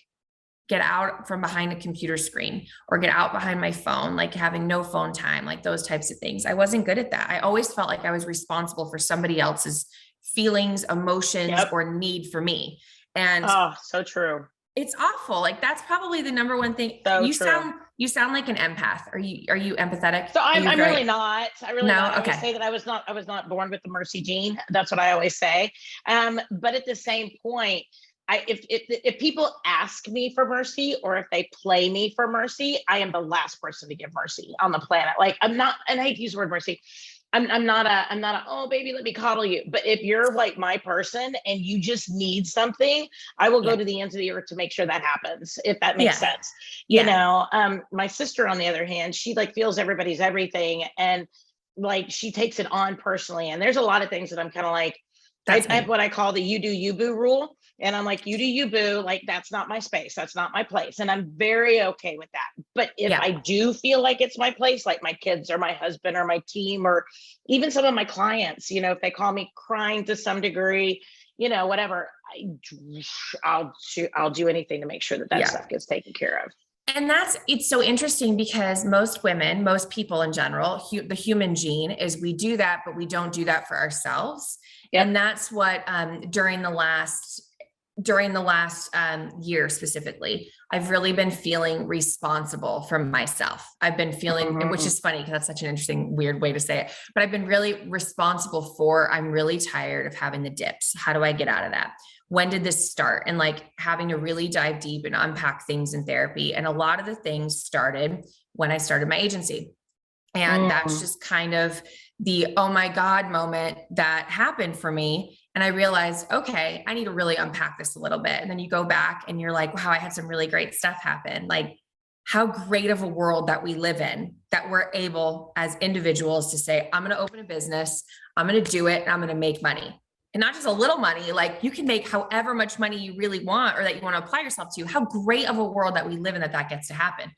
get out from behind a computer screen or get out behind my phone, like having no phone time, like those types of things. I wasn't good at that. I always felt like I was responsible for somebody else's feelings, emotions, or need for me. And so true. It's awful. Like that's probably the number one thing. So you sound like an empath. Are you empathetic? So I'm really not. I really not. I Okay. always say that I was not born with the mercy gene. That's what I always say. But at the same point, if people ask me for mercy or if they play me for mercy, I am the last person to give mercy on the planet. Like I'm not, and I hate to use the word mercy. I'm not a, oh baby, let me coddle you. But if you're like my person and you just need something, I will go to the ends of the earth to make sure that happens, if that makes sense. You know, my sister, on the other hand, she like feels everybody's everything. And like, she takes it on personally. And there's a lot of things that I'm kind of like, I have what I call the you do you boo rule. And I'm like, you do you boo, like, that's not my space. That's not my place. And I'm very okay with that. But if I do feel like it's my place, like my kids or my husband or my team, or even some of my clients, you know, if they call me crying to some degree, you know, whatever, I'll do anything to make sure that stuff gets taken care of. And it's so interesting because most women, most people in general, the human gene is we do that, but we don't do that for ourselves. And that's what, during the last year specifically, I've really been feeling responsible for myself. I've been feeling, which is funny because that's such an interesting, weird way to say it, but I've been really responsible for, I'm really tired of having the dips. How do I get out of that? When did this start? And like having to really dive deep and unpack things in therapy. And a lot of the things started when I started my agency. And that's just kind of the, oh my God moment that happened for me. And I realized, okay, I need to really unpack this a little bit. And then you go back and you're like, wow, I had some really great stuff happen. Like how great of a world that we live in, that we're able as individuals to say, I'm going to open a business, I'm going to do it, and I'm going to make money. and not just a little money, like you can make however much money you really want or that you want to apply yourself to. How great of a world that we live in that gets to happen.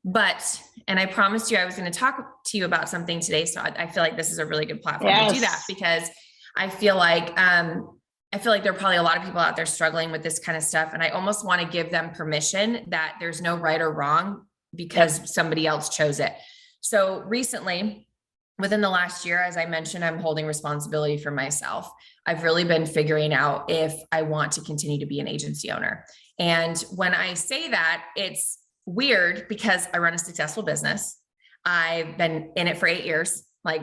But, and I promised you I was going to talk to you about something today. So I feel like this is a really good platform to do that, because I feel like there are probably a lot of people out there struggling with this kind of stuff. And I almost want to give them permission that there's no right or wrong because somebody else chose it. So recently, within the last year, as I mentioned, I'm holding responsibility for myself. I've really been figuring out if I want to continue to be an agency owner. And when I say that, it's weird because I run a successful business. I've been in it for 8 years. Like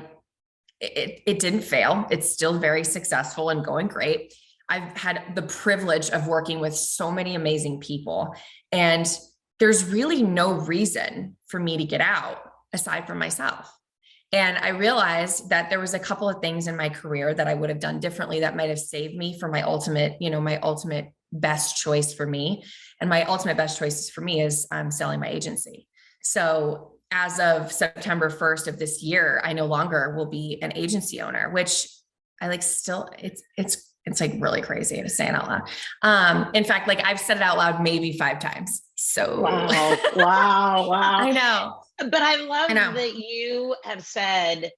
it didn't fail. It's still very successful and going great. I've had the privilege of working with so many amazing people, and there's really no reason for me to get out aside from myself. And I realized that there was a couple of things in my career that I would have done differently that might have saved me for my ultimate best choice for me. And my ultimate best choices for me is selling my agency. So as of September 1st of this year, I no longer will be an agency owner, which I like still, it's like really crazy to say it out loud. In fact, like I've said it out loud maybe 5 times. So wow. I know. But I love that you have said,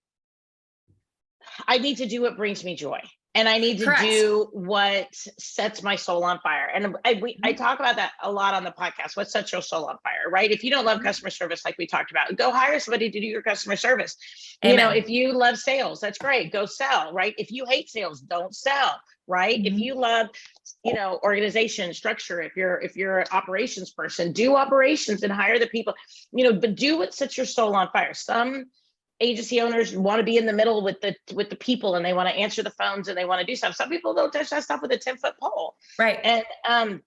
I need to do what brings me joy. And I need to do what sets my soul on fire. And I talk about that a lot on the podcast. What sets your soul on fire, right? If you don't love customer service, like we talked about, go hire somebody to do your customer service. Amen. You know, if you love sales, that's great. Go sell, right? If you hate sales, don't sell, right? If you love, organization structure, if you're an operations person, do operations and hire the people, but do what sets your soul on fire. Some agency owners want to be in the middle with the people, and they want to answer the phones, and they want to do stuff. Some people don't touch that stuff with a 10-foot pole. Right. And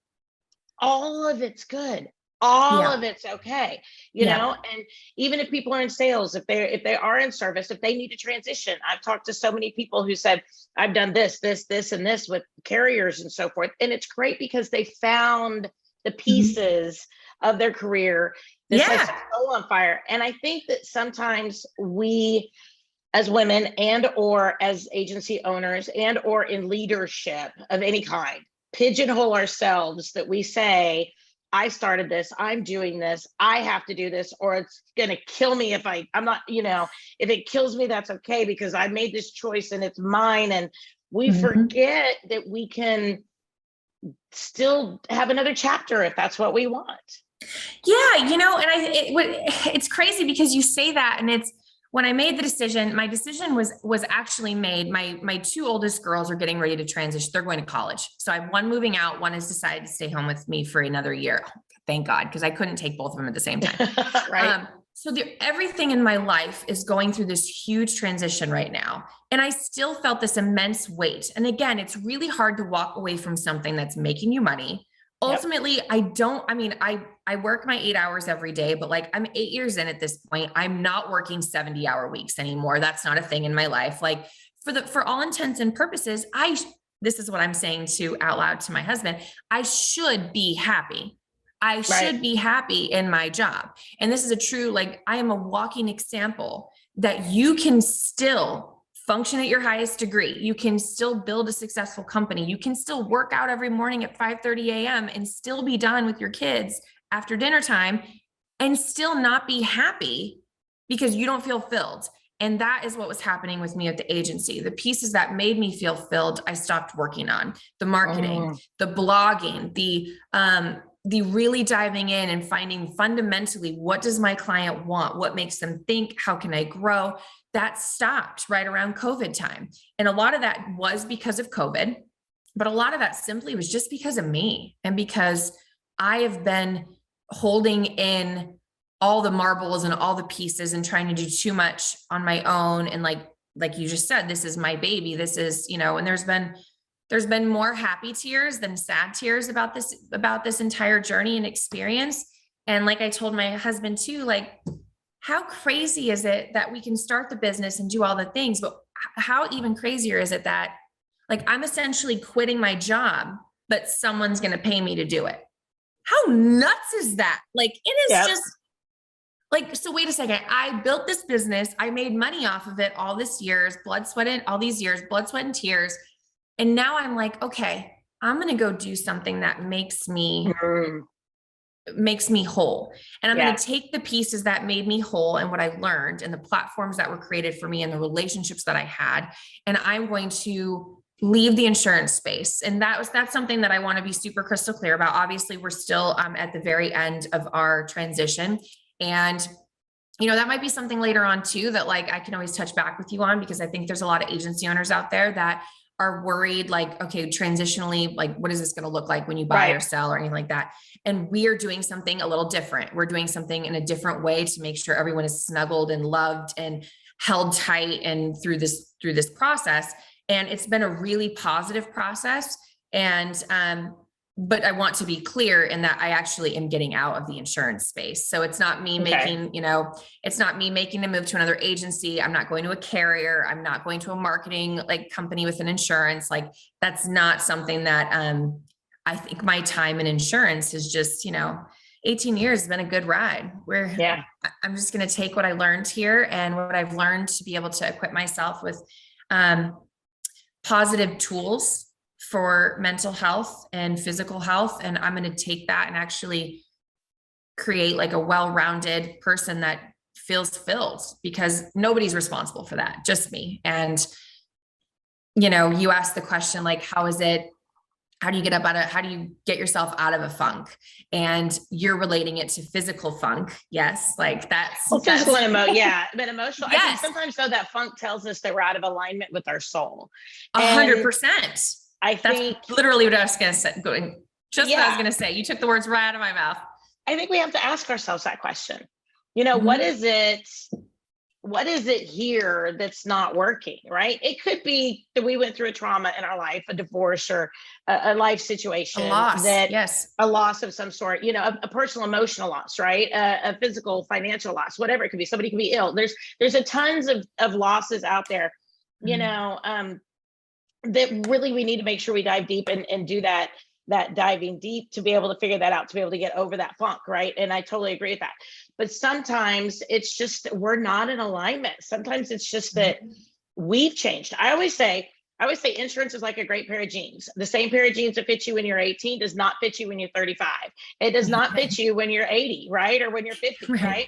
all of it's good. All of it's okay. And even if people are in sales, if they are in service, if they need to transition, I've talked to so many people who said, I've done this, and this with carriers and so forth. And it's great because they found the pieces of their career that sets their soul on fire. And I think that sometimes we, as women and or as agency owners and or in leadership of any kind, pigeonhole ourselves that we say, I started this, I'm doing this, I have to do this, or it's going to kill me if I'm not, if it kills me, that's okay, because I made this choice and it's mine. And we forget that we can still have another chapter if that's what we want. Yeah. And it's crazy because you say that, and it's, when I made the decision, my decision was actually made. My 2 oldest girls are getting ready to transition. They're going to college. So I have one moving out. One has decided to stay home with me for another year. Thank God, because I couldn't take both of them at the same time. Right. So everything in my life is going through this huge transition right now. And I still felt this immense weight. And again, it's really hard to walk away from something that's making you money. Ultimately, I work my 8 hours every day, but like I'm 8 years in at this point, I'm not working 70-hour weeks anymore. That's not a thing in my life. Like for all intents and purposes, this is what I'm saying out loud to my husband. I should be happy. I should be happy in my job. And this is a true, I am a walking example that you can still function at your highest degree. You can still build a successful company. You can still work out every morning at 5:30 a.m. and still be done with your kids after dinner time and still not be happy because you don't feel filled. And that is what was happening with me at the agency. The pieces that made me feel filled, I stopped working on. The marketing, the blogging, the really diving in and finding fundamentally, what does my client want? What makes them think? How can I grow? That stopped right around COVID time. And a lot of that was because of COVID, but a lot of that simply was just because of me and because I have been holding in all the marbles and all the pieces and trying to do too much on my own. And like you just said, this is my baby. This is, and there's been more happy tears than sad tears about this entire journey and experience. And like I told my husband too, how crazy is it that we can start the business and do all the things, but how even crazier is it that I'm essentially quitting my job, but someone's going to pay me to do it? How nuts is that? It is just so wait a second. I built this business. I made money off of it all these years, blood, sweat, and tears. And now I'm like, okay, I'm going to go do something that makes me whole. And I'm going to take the pieces that made me whole and what I learned and the platforms that were created for me and the relationships that I had. And I'm going to leave the insurance space. And that's something that I want to be super crystal clear about. Obviously, we're still at the very end of our transition. And that might be something later on too, that like, I can always touch back with you on, because I think there's a lot of agency owners out there that are worried, like, okay, transitionally, like, what is this going to look like when you buy or sell or anything like that? And we are doing something a little different. We're doing something in a different way to make sure everyone is snuggled and loved and held tight and through this process. And it's been a really positive process. And, but I want to be clear in that I actually am getting out of the insurance space. So it's not me making, it's not me making a move to another agency. I'm not going to a carrier. I'm not going to a marketing like company with an insurance. Like that's not something that, I think my time in insurance is just, 18 years has been a good ride. I'm just going to take what I learned here and what I've learned to be able to equip myself with, positive tools for mental health and physical health. And I'm going to take that and actually create like a well-rounded person that feels filled, because nobody's responsible for that, just me. And, you asked the question, like, how do you get yourself out of a funk? And you're relating it to physical funk. Yes. Like physical and but emotional. Yes. I think sometimes though that funk tells us that we're out of alignment with our soul. 100%. I think that's literally what I was going to say. What I was going to say. You took the words right out of my mouth. I think we have to ask ourselves that question. What is it here that's not working, right? It could be that we went through a trauma in our life, a divorce or a life situation, a loss, a loss of some sort, a personal emotional loss, right? A physical, financial loss, whatever it could be. Somebody could be ill. There's a tons of losses out there, that really we need to make sure we dive deep and do that diving deep to be able to figure that out, to be able to get over that funk, right? And I totally agree with that. But sometimes it's just we're not in alignment. Sometimes it's just that we've changed. I always say insurance is like a great pair of jeans. The same pair of jeans that fits you when you're 18 does not fit you when you're 35. It does not fit you when you're 80, right? Or when you're 50, right?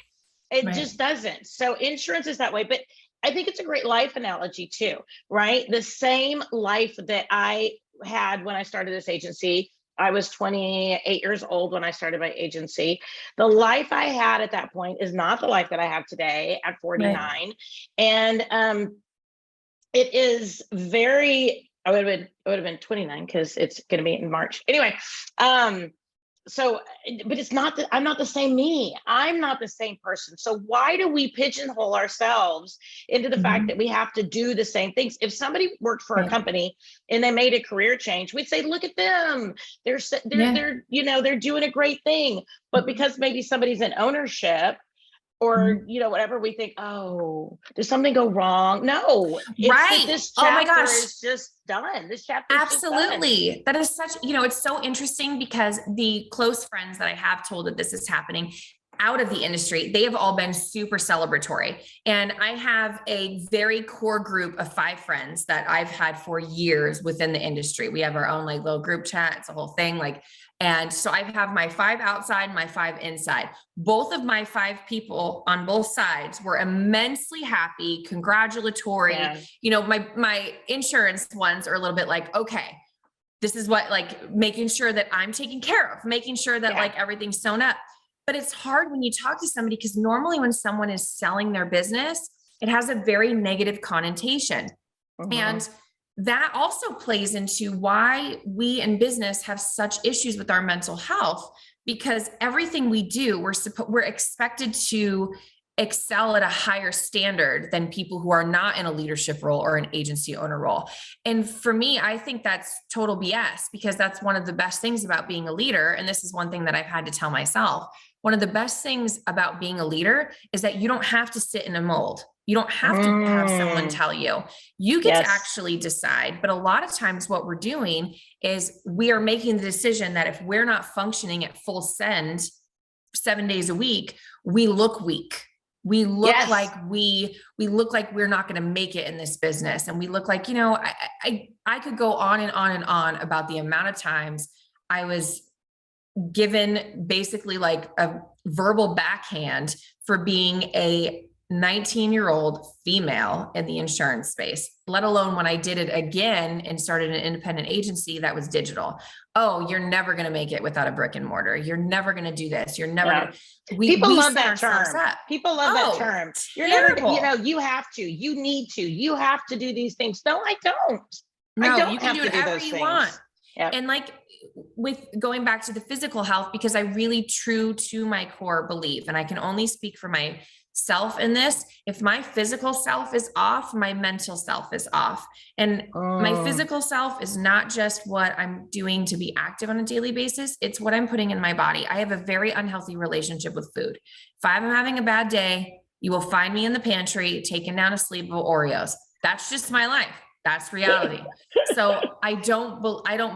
It just doesn't. So insurance is that way. But I think it's a great life analogy too, right? The same life that I had when I started this agency. I was 28 years old when I started my agency. The life I had at that point is not the life that I have today at 49. Right. And it is very, I would have been 29 because it's going to be in March. Anyway, so, but it's not that I'm not the same me. I'm not the same person. So why do we pigeonhole ourselves into the fact that we have to do the same things? If somebody worked for a company and they made a career change, we'd say, look at them. They're doing a great thing. But because maybe somebody's in ownership or, whatever, we think, oh, did something go wrong? No. Right. This chapter is just done. This chapter is absolutely just done. That is such, it's so interesting because the close friends that I have told that this is happening out of the industry, they have all been super celebratory. And I have a very core group of 5 friends that I've had for years within the industry. We have our own like little group chat. It's a whole thing. And so I have my 5 outside, my 5 inside. Both of my 5 people on both sides were immensely happy, congratulatory. Yeah. My insurance ones are a little bit like, okay, this is what, like making sure that I'm taken care of, making sure that like everything's sewn up. But it's hard when you talk to somebody, because normally when someone is selling their business, it has a very negative connotation. And that also plays into why we in business have such issues with our mental health, because everything we do, we're expected to excel at a higher standard than people who are not in a leadership role or an agency owner role. And for me, I think that's total BS, because that's one of the best things about being a leader. And this is one thing that I've had to tell myself. One of the best things about being a leader is that you don't have to sit in a mold. You don't have to have someone tell you. You get to actually decide. But a lot of times what we're doing is we are making the decision that if we're not functioning at full send 7 days a week, we look weak. We look like we look like we're not going to make it in this business. And we look like, I could go on and on and on about the amount of times I was given basically like a verbal backhand for being a 19-year-old female in the insurance space, let alone when I did it again and started an independent agency that was digital. Oh, you're never going to make it without a brick and mortar. You're never going to do this. You're never going to. People love that term. People love that term. You're terrible. never, you have to, you need to, you have to do these things. No, I don't. No, I don't you can do whatever you want. Yep. And like with going back to the physical health, because I really true to my core belief, and I can only speak for myself in this. If my physical self is off, my mental self is off. And my physical self is not just what I'm doing to be active on a daily basis. It's what I'm putting in my body. I have a very unhealthy relationship with food. If I'm having a bad day, you will find me in the pantry, taking down a sleeve of Oreos. That's just my life. That's reality. So I don't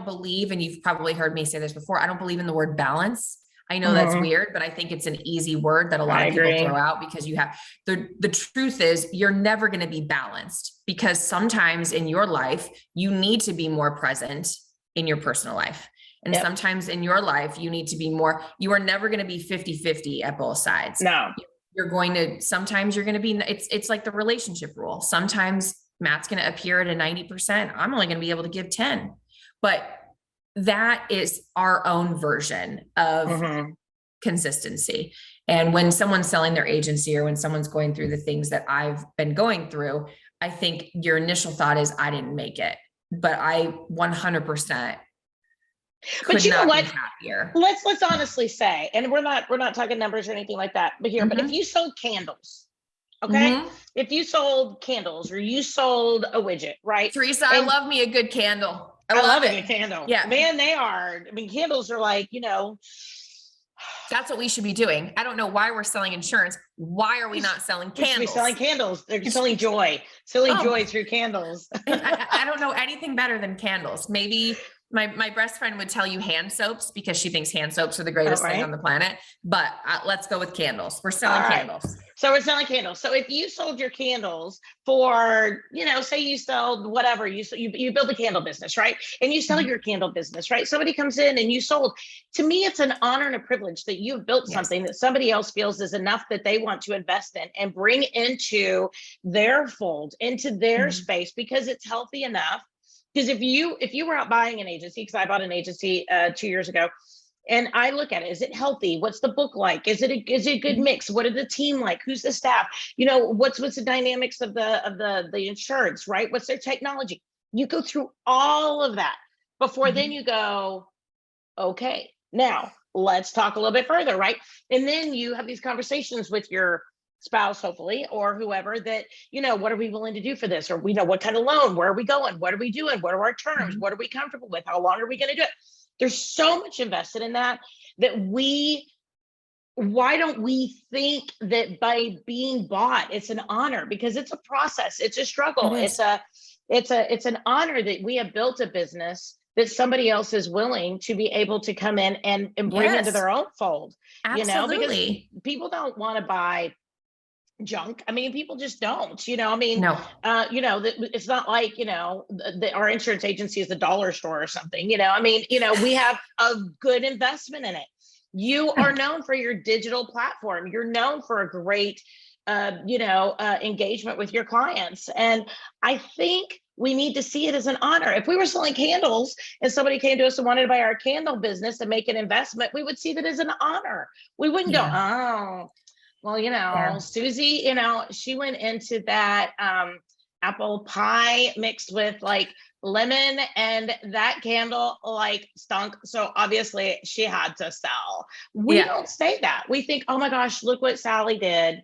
believe, and you've probably heard me say this before, I don't believe in the word balance. I know that's weird, but I think it's an easy word that a lot of people throw out because you have the truth is you're never going to be balanced, because sometimes in your life, you need to be more present in your personal life. And sometimes in your life, you need to be more, you are never going to be 50-50 at both sides. No, sometimes you're going to be, it's like the relationship rule. Sometimes Matt's going to appear at a 90%. I'm only going to be able to give 10, but that is our own version of consistency. And when someone's selling their agency, or when someone's going through the things that I've been going through, I think your initial thought is, I didn't make it, but I 100%. But you know what? Let's honestly say, and we're not talking numbers or anything like that, but here, but if you sold candles, okay. If you sold candles or you sold a widget, right? Teresa, I love me a good candle. I love a good candle. Yeah, man, candles are like, that's what we should be doing. I don't know why we're selling insurance. Why are we not selling candles? We should be selling candles. They're selling joy, joy through candles. I don't know anything better than candles. Maybe my best friend would tell you hand soaps, because she thinks hand soaps are the greatest thing on the planet, but let's go with candles. We're selling candles. So we're selling candles. So if you sold your candles for, say you sold whatever, you build a candle business, right? And you sell your candle business, right? Somebody comes in and you sold. To me, it's an honor and a privilege that you've built something that somebody else feels is enough that they want to invest in and bring into their fold, into their space, because it's healthy enough. Because if you were out buying an agency, because I bought an agency 2 years ago, and I look at it, is it healthy? What's the book like? Is it a good mix? What are the team like? Who's the staff? What's the dynamics of the insurance, right? What's their technology? You go through all of that before then you go, okay, now let's talk a little bit further, right? And then you have these conversations with your spouse, hopefully, or whoever, that, what are we willing to do for this? Or what kind of loan? Where are we going? What are we doing? What are our terms? What are we comfortable with? How long are we going to do it? There's so much invested in that why don't we think that by being bought, it's an honor? Because it's a process. It's a struggle. It's an honor that we have built a business that somebody else is willing to be able to come in and bring into their own fold. Absolutely. Because people don't want to buy junk. People just don't, no. It's not like, our insurance agency is a dollar store or something, we have a good investment in it. You are known for your digital platform. You're known for a great, engagement with your clients. And I think we need to see it as an honor. If we were selling candles and somebody came to us and wanted to buy our candle business and make an investment, we would see that as an honor. We wouldn't go, oh, well, Susie, she went into that apple pie mixed with like lemon, and that candle like stunk. So obviously she had to sell. We don't say that. We think, oh my gosh, look what Sally did.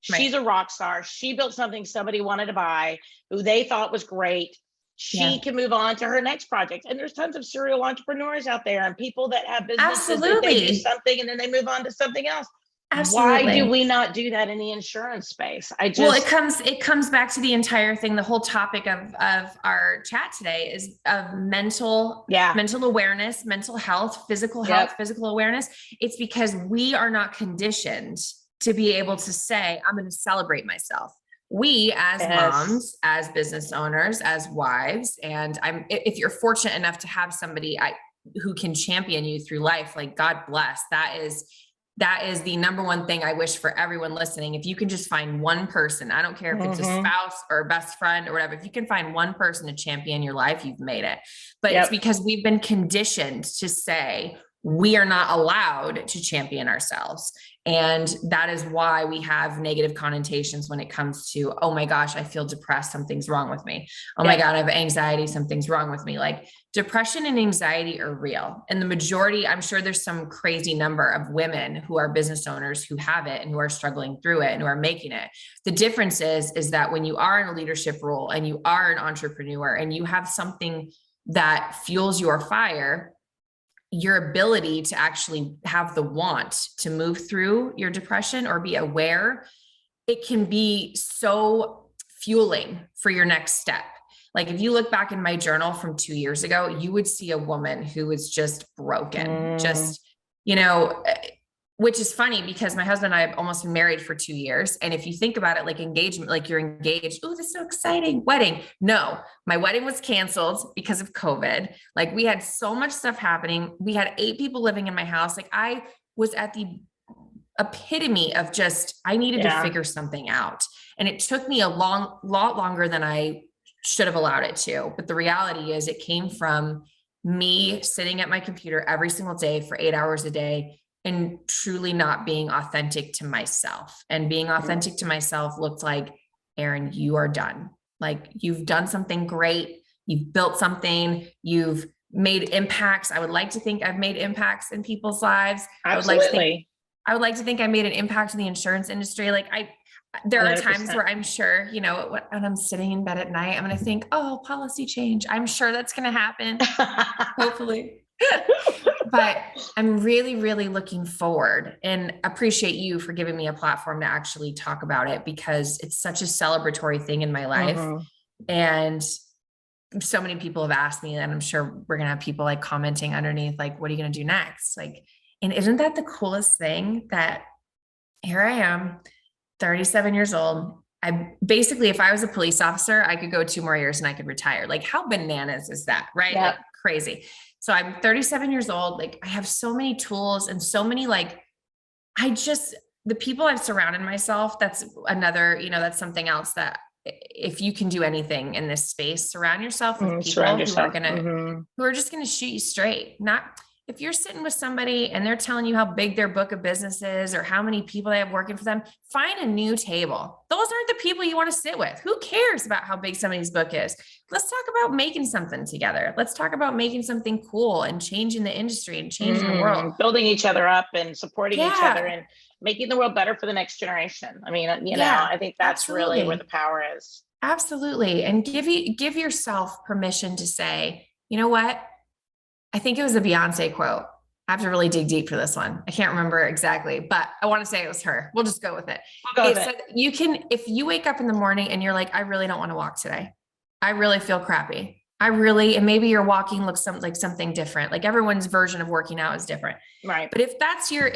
She's a rock star. She built something somebody wanted to buy, who they thought was great. She can move on to her next project. And there's tons of serial entrepreneurs out there and people that have businesses that they do something and then they move on to something else. Absolutely. Why do we not do that in the insurance space? It comes back to the entire thing. The whole topic of our chat today is of mental awareness, mental health, physical awareness. It's because we are not conditioned to be able to say, I'm going to celebrate myself. We as moms, as business owners, as wives, and if you're fortunate enough to have somebody who can champion you through life, like God bless, that is the number one thing I wish for everyone listening. If you can just find one person, I don't care if it's a spouse or a best friend or whatever, if you can find one person to champion your life, you've made it. But it's because we've been conditioned to say, we are not allowed to champion ourselves. And that is why we have negative connotations when it comes to, oh my gosh, I feel depressed. Something's wrong with me. Oh my God, I have anxiety. Something's wrong with me. Like depression and anxiety are real. And the majority, I'm sure there's some crazy number of women who are business owners who have it and who are struggling through it and who are making it. The difference is that when you are in a leadership role and you are an entrepreneur and you have something that fuels your fire, your ability to actually have the want to move through your depression or be aware, it can be so fueling for your next step. Like if you look back in my journal from 2 years ago, you would see a woman who was just broken, just, which is funny because my husband and I have almost been married for 2 years. And if you think about it, like engagement, like you're engaged. Oh, this is so exciting. Wedding. No, my wedding was canceled because of COVID. Like we had so much stuff happening. We had 8 people living in my house. Like I was at the epitome of just, I needed to figure something out. And it took me a lot longer than I should have allowed it to. But the reality is it came from me sitting at my computer every single day for 8 hours a day and truly not being authentic to myself. And being authentic to myself looked like, Erin, you are done. Like you've done something great. You've built something. You've made impacts. I would like to think I've made impacts in people's lives. Absolutely. I would like to think I made an impact in the insurance industry. Like there are 100%. Times where I'm sure, when I'm sitting in bed at night, I'm going to think, oh, policy change. I'm sure that's going to happen. Hopefully. But I'm really, really looking forward and appreciate you for giving me a platform to actually talk about it because it's such a celebratory thing in my life. And so many people have asked me, and I'm sure we're going to have people like commenting underneath, like, what are you going to do next? Like, and isn't that the coolest thing that here I am, 37 years old. If I was a police officer, I could go 2 more years and I could retire. Like how bananas is that? Right? Yep. Like crazy. So I'm 37 years old. Like I have so many tools and so many, the people I've surrounded myself, that's another, that's something else that if you can do anything in this space, surround yourself with people who are just going to shoot you straight. Not if you're sitting with somebody and they're telling you how big their book of business is or how many people they have working for them, find a new table. Those aren't the people you want to sit with. Who cares about how big somebody's book is? Let's talk about making something together. Let's talk about making something cool and changing the industry and changing the world. Building each other up and supporting each other and making the world better for the next generation. I mean, I think that's really where the power is. Absolutely. And give yourself permission to say, you know what? I think it was a Beyonce quote. I have to really dig deep for this one. I can't remember exactly, but I want to say it was her. We'll just go with it. Said you can, if you wake up in the morning and you're like, I really don't want to walk today. I really feel crappy. And maybe your walking looks like something different. Like everyone's version of working out is different. Right. But if that's your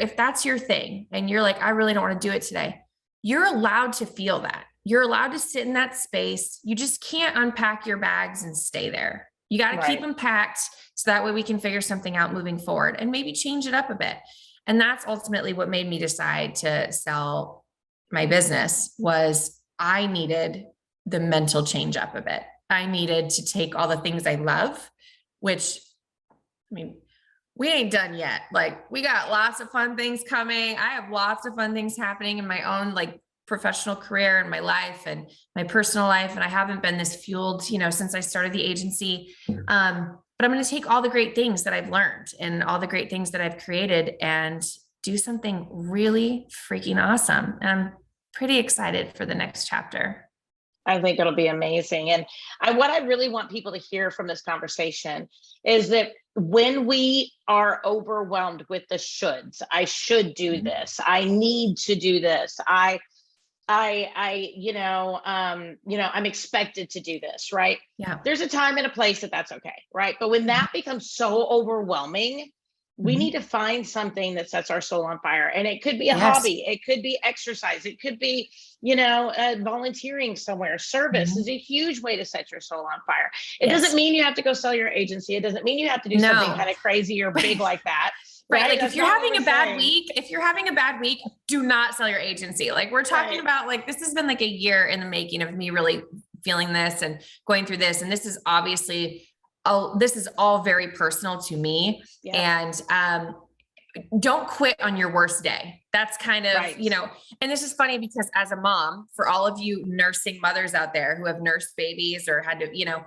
thing and you're like, I really don't want to do it today, you're allowed to feel that. You're allowed to sit in that space. You just can't unpack your bags and stay there. You got to keep them packed so that way we can figure something out moving forward and maybe change it up a bit. And that's ultimately what made me decide to sell my business was I needed the mental change up a bit. I needed to take all the things I love, which, we ain't done yet. Like we got lots of fun things coming. I have lots of fun things happening in my own, professional career and my life and my personal life. And I haven't been this fueled, since I started the agency. But I'm going to take all the great things that I've learned and all the great things that I've created and do something really freaking awesome. And I'm pretty excited for the next chapter. I think it'll be amazing. And what I really want people to hear from this conversation is that when we are overwhelmed with the shoulds, I should do this. I need to do this. I'm expected to do this, right? Yeah. There's a time and a place that's okay, right? But when that becomes so overwhelming, we need to find something that sets our soul on fire. And it could be a Yes. hobby. It could be exercise. It could be, volunteering somewhere. Service is a huge way to set your soul on fire. It doesn't mean you have to go sell your agency. It doesn't mean you have to do something kind of crazy or big like that. Right. Like if you're having a bad week, do not sell your agency. Like we're talking about, like, this has been like a year in the making of me really feeling this and going through this. And this is obviously, this is all very personal to me. Yeah. And, don't quit on your worst day. That's kind of, and this is funny because as a mom, for all of you nursing mothers out there who have nursed babies or had to,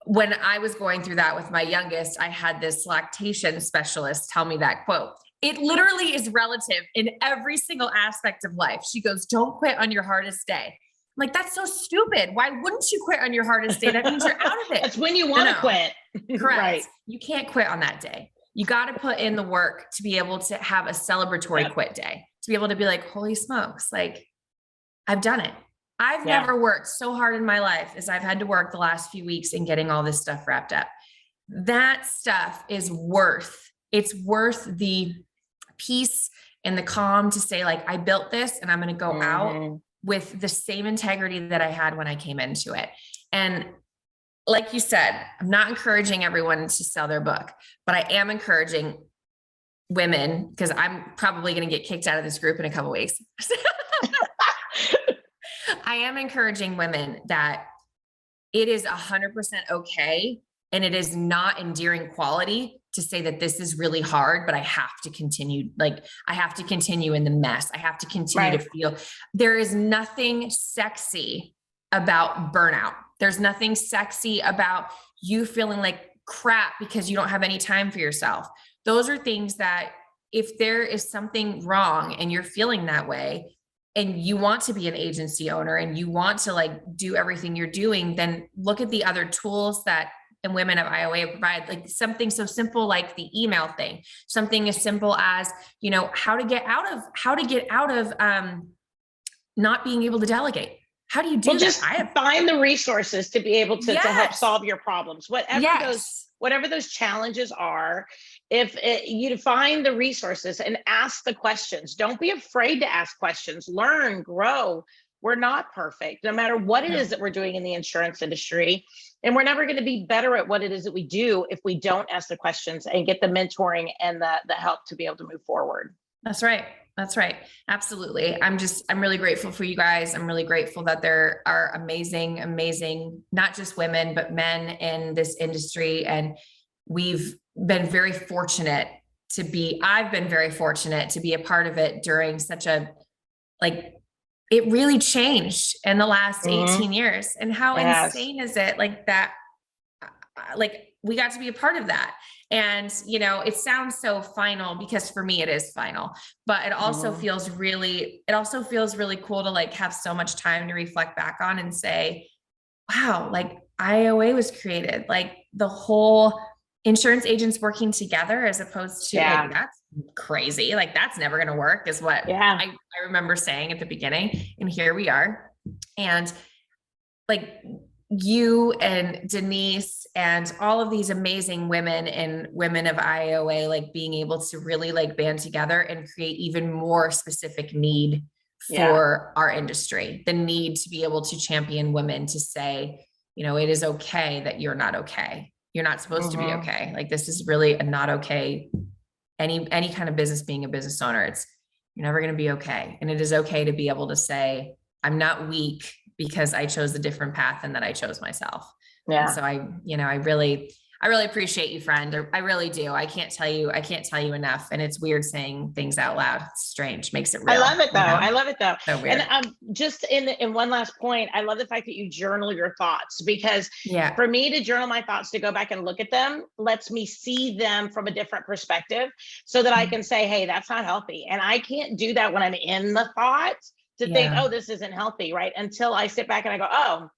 when I was going through that with my youngest, I had this lactation specialist tell me that quote. It literally is relative in every single aspect of life. She goes, don't quit on your hardest day. I'm like, that's so stupid. Why wouldn't you quit on your hardest day? That means you're out of it. That's when you want to quit. Correct. Right. You can't quit on that day. You got to put in the work to be able to have a celebratory quit day, to be able to be like, holy smokes, like I've done it. I've never worked so hard in my life as I've had to work the last few weeks in getting all this stuff wrapped up. That stuff is worth the peace and the calm to say, like, I built this and I'm going to go out with the same integrity that I had when I came into it. And like you said, I'm not encouraging everyone to sell their book, but I am encouraging women, because I'm probably going to get kicked out of this group in a couple of weeks. I am encouraging women that it is 100% okay. And it is not endearing quality to say that this is really hard, but I have to continue. Like I have to continue in the mess. I have to continue to feel. There is nothing sexy about burnout. There's nothing sexy about you feeling like crap because you don't have any time for yourself. Those are things that if there is something wrong and you're feeling that way and you want to be an agency owner and you want to like do everything you're doing, then look at the other tools that and Women of IOA provide, like something so simple like the email thing, something as simple as, how to get out of not being able to delegate. How do you do that? Just find the resources to be able to help solve your problems, whatever those challenges are. If you define the resources and ask the questions, don't be afraid to ask questions, learn, grow. We're not perfect, no matter what it is that we're doing in the insurance industry. And we're never going to be better at what it is that we do if we don't ask the questions and get the mentoring and the help to be able to move forward. That's right. That's right. Absolutely. I'm really grateful for you guys. I'm really grateful that there are amazing, not just women, but men in this industry. And I've been very fortunate to be a part of it during such a, it really changed in the last 18 years. And how insane is it like that? Like we got to be a part of that. And, it sounds so final because for me it is final, but it also feels really cool to like have so much time to reflect back on and say, wow, like IOA was created, like the whole insurance agents working together as opposed to like, that's crazy. Like that's never going to work is what I remember saying at the beginning. And here we are. And like you and Denise and all of these amazing women and Women of IOA, like being able to really like band together and create even more specific need for our industry, the need to be able to champion women to say, it is okay that you're not okay. You're not supposed to be okay. Like this is really a not okay. Any kind of business being a business owner, you're never going to be okay. And it is okay to be able to say, I'm not weak because I chose a different path and that I chose myself. Yeah. And so I really appreciate you, friend. I really do. I can't tell you enough. And it's weird saying things out loud. It's strange. Makes it real. I love it though. So weird. And just in one last point, I love the fact that you journal your thoughts because for me to journal my thoughts, to go back and look at them, lets me see them from a different perspective so that I can say, hey, that's not healthy. And I can't do that when I'm in the thought to think, oh, this isn't healthy, right? Until I sit back and I go, oh,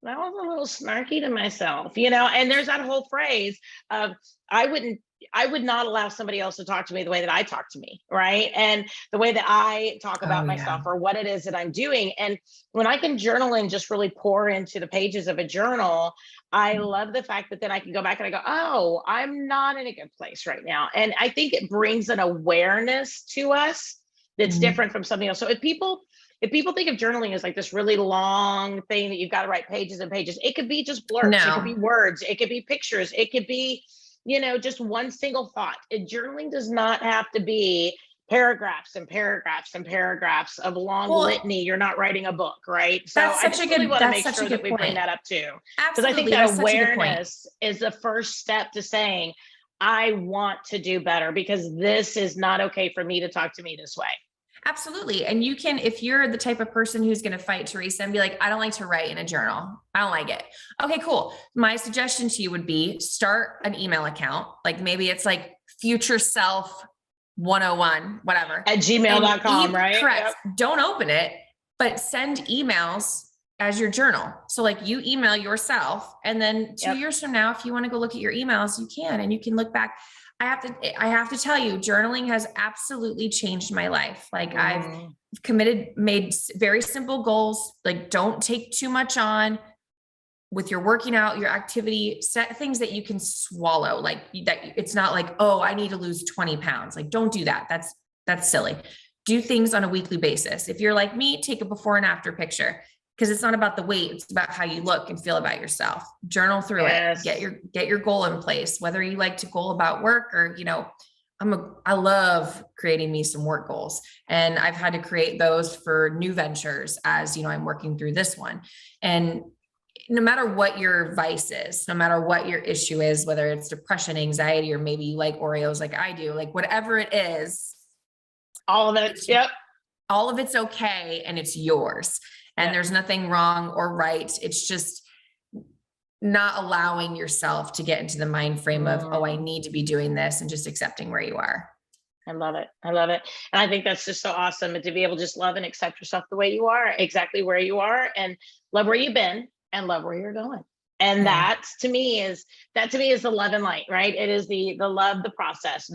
that was a little snarky to myself, and there's that whole phrase of, I wouldn't I would not allow somebody else to talk to me the way that I talk to me, right? And the way that I talk about myself or what it is that I'm doing. And when I can journal and just really pour into the pages of a journal, I love the fact that then I can go back and I go, oh, I'm not in a good place right now. And I think it brings an awareness to us that's different from something else. So if people think of journaling as like this really long thing that you've got to write pages and pages, it could be just blurbs, it could be words, it could be pictures, it could be, just one single thought. And journaling does not have to be paragraphs and paragraphs and paragraphs of long litany. You're not writing a book, right? So I just really want to make sure that we bring that up too. Because I think that awareness is the first step to saying, I want to do better because this is not okay for me to talk to me this way. Absolutely. And you can, if you're the type of person who's going to fight Teresa and be like, I don't like to write in a journal. I don't like it. Okay, cool. My suggestion to you would be start an email account. Like maybe it's like future self 101, whatever. At gmail.com, right? Correct. Yep. Don't open it, but send emails as your journal. So like you email yourself and then 2 years from now, if you want to go look at your emails, you can, and you can look back. I have to tell you, journaling has absolutely changed my life. Like I've made very simple goals. Like don't take too much on with your working out, your activity, set things that you can swallow. Like that. It's not like, oh, I need to lose 20 pounds. Like, don't do that. That's silly. Do things on a weekly basis. If you're like me, take a before and after picture. Because it's not about the weight, it's about how you look and feel about yourself. Journal through it. Get your goal in place. Whether you like to goal about work or, I love creating me some work goals, and I've had to create those for new ventures as, I'm working through this one. And no matter what your vice is, no matter what your issue is, whether it's depression, anxiety, or maybe you like Oreos like I do, like whatever it is, all of it. Yep. All of it's okay. And it's yours. And there's nothing wrong or right. It's just not allowing yourself to get into the mind frame of, oh, I need to be doing this, and just accepting where you are. I love it. I love it. And I think that's just so awesome to be able to just love and accept yourself the way you are, exactly where you are, and love where you've been and love where you're going. And that to me is the love and light, right? It is the love, the process.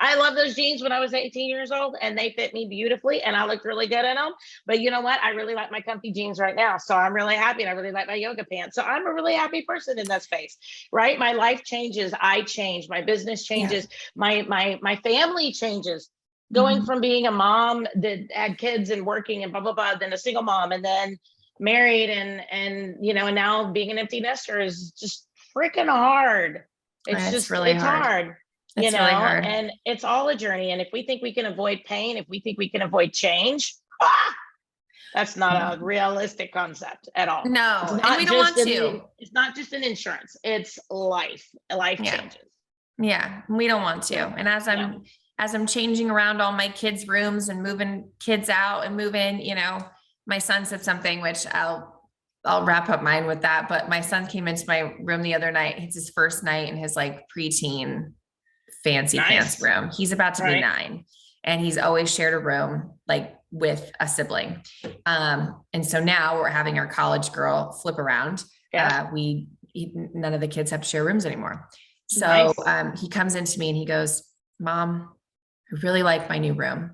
I love those jeans when I was 18 years old, and they fit me beautifully and I looked really good in them. But you know what? I really like my comfy jeans right now. So I'm really happy, and I really like my yoga pants. So I'm a really happy person in that space, right? My life changes. I change. My business changes. My family changes. Going from being a mom that had kids and working and blah, blah, blah, then a single mom, and then married and now being an empty nester is just freaking hard. It's really hard. Really hard. And it's all a journey. And if we think we can avoid pain, if we think we can avoid change, that's not a realistic concept at all. No, and we don't want to. It's not just an insurance. It's life. Life changes. Yeah, we don't want to. And as I'm changing around all my kids' rooms and moving kids out and moving, my son said something, which I'll wrap up mine with that. But my son came into my room the other night. It's his first night in his like preteen fancy pants room. He's about to be 9, and he's always shared a room like with a sibling. And so now we're having our college girl flip around. None of the kids have to share rooms anymore. So he comes into me and he goes, Mom, I really like my new room,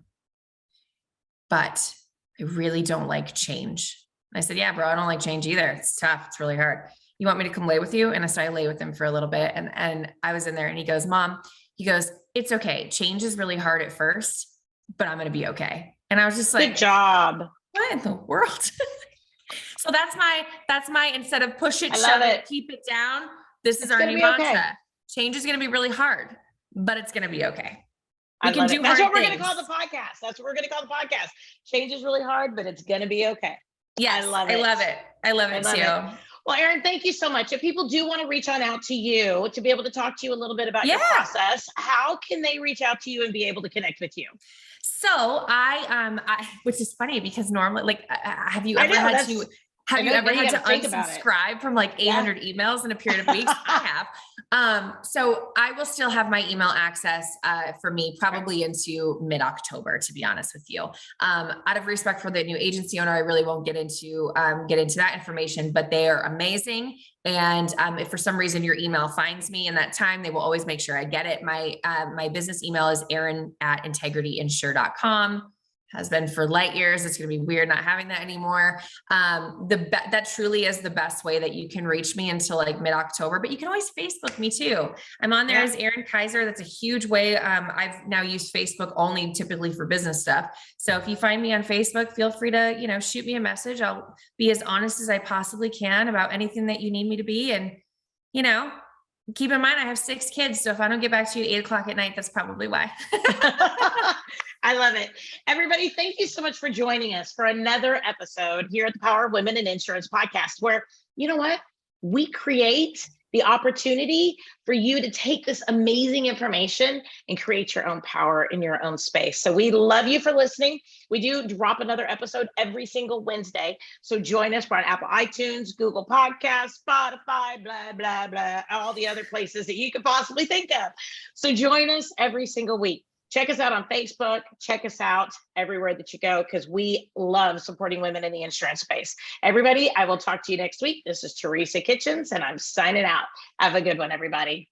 but I really don't like change. And I said, yeah, bro, I don't like change either. It's tough. It's really hard. You want me to come lay with you? And so I lay with him for a little bit. And I was in there, and he goes, Mom, it's okay. Change is really hard at first, but I'm going to be okay. And I was just like, good job. What in the world? So that's my, instead of push it, shove it, keep it down. This is our new mantra. Okay. Change is going to be really hard, but it's going to be okay. That's what we're going to call the podcast. That's what we're going to call the podcast. Change is really hard, but it's going to be okay. Yes, I love it. I love it too. Well, Erin, thank you so much. If people do want to reach out to you to be able to talk to you a little bit about your process, how can they reach out to you and be able to connect with you? So I which is funny because normally, like, have you ever had to Have you ever had to think about it. unsubscribe from like 800 emails in a period of weeks? I have. So I will still have my email access for me probably into mid-October, to be honest with you. Out of respect for the new agency owner, I really won't get into that information, but they are amazing. And if for some reason your email finds me in that time, they will always make sure I get it. My business email is Erin@integrityinsure.com. Has been for light years. It's going to be weird not having that anymore. That truly is the best way that you can reach me until like mid-October, but you can always Facebook me too. I'm on there as Erin Kaiser. That's a huge way. I've now used Facebook only typically for business stuff. So if you find me on Facebook, feel free to, shoot me a message. I'll be as honest as I possibly can about anything that you need me to be. And, keep in mind, I have 6 kids. So if I don't get back to you at 8:00 at night, that's probably why. I love it. Everybody, thank you so much for joining us for another episode here at the Power of Women in Insurance podcast, where, you know what? We create the opportunity for you to take this amazing information and create your own power in your own space. So we love you for listening. We do drop another episode every single Wednesday. So join us. We're on Apple iTunes, Google Podcasts, Spotify, blah, blah, blah, all the other places that you could possibly think of. So join us every single week. Check us out on Facebook. Check us out everywhere that you go, because we love supporting women in the insurance space. Everybody, I will talk to you next week. This is Teresa Kitchens, and I'm signing out. Have a good one, everybody.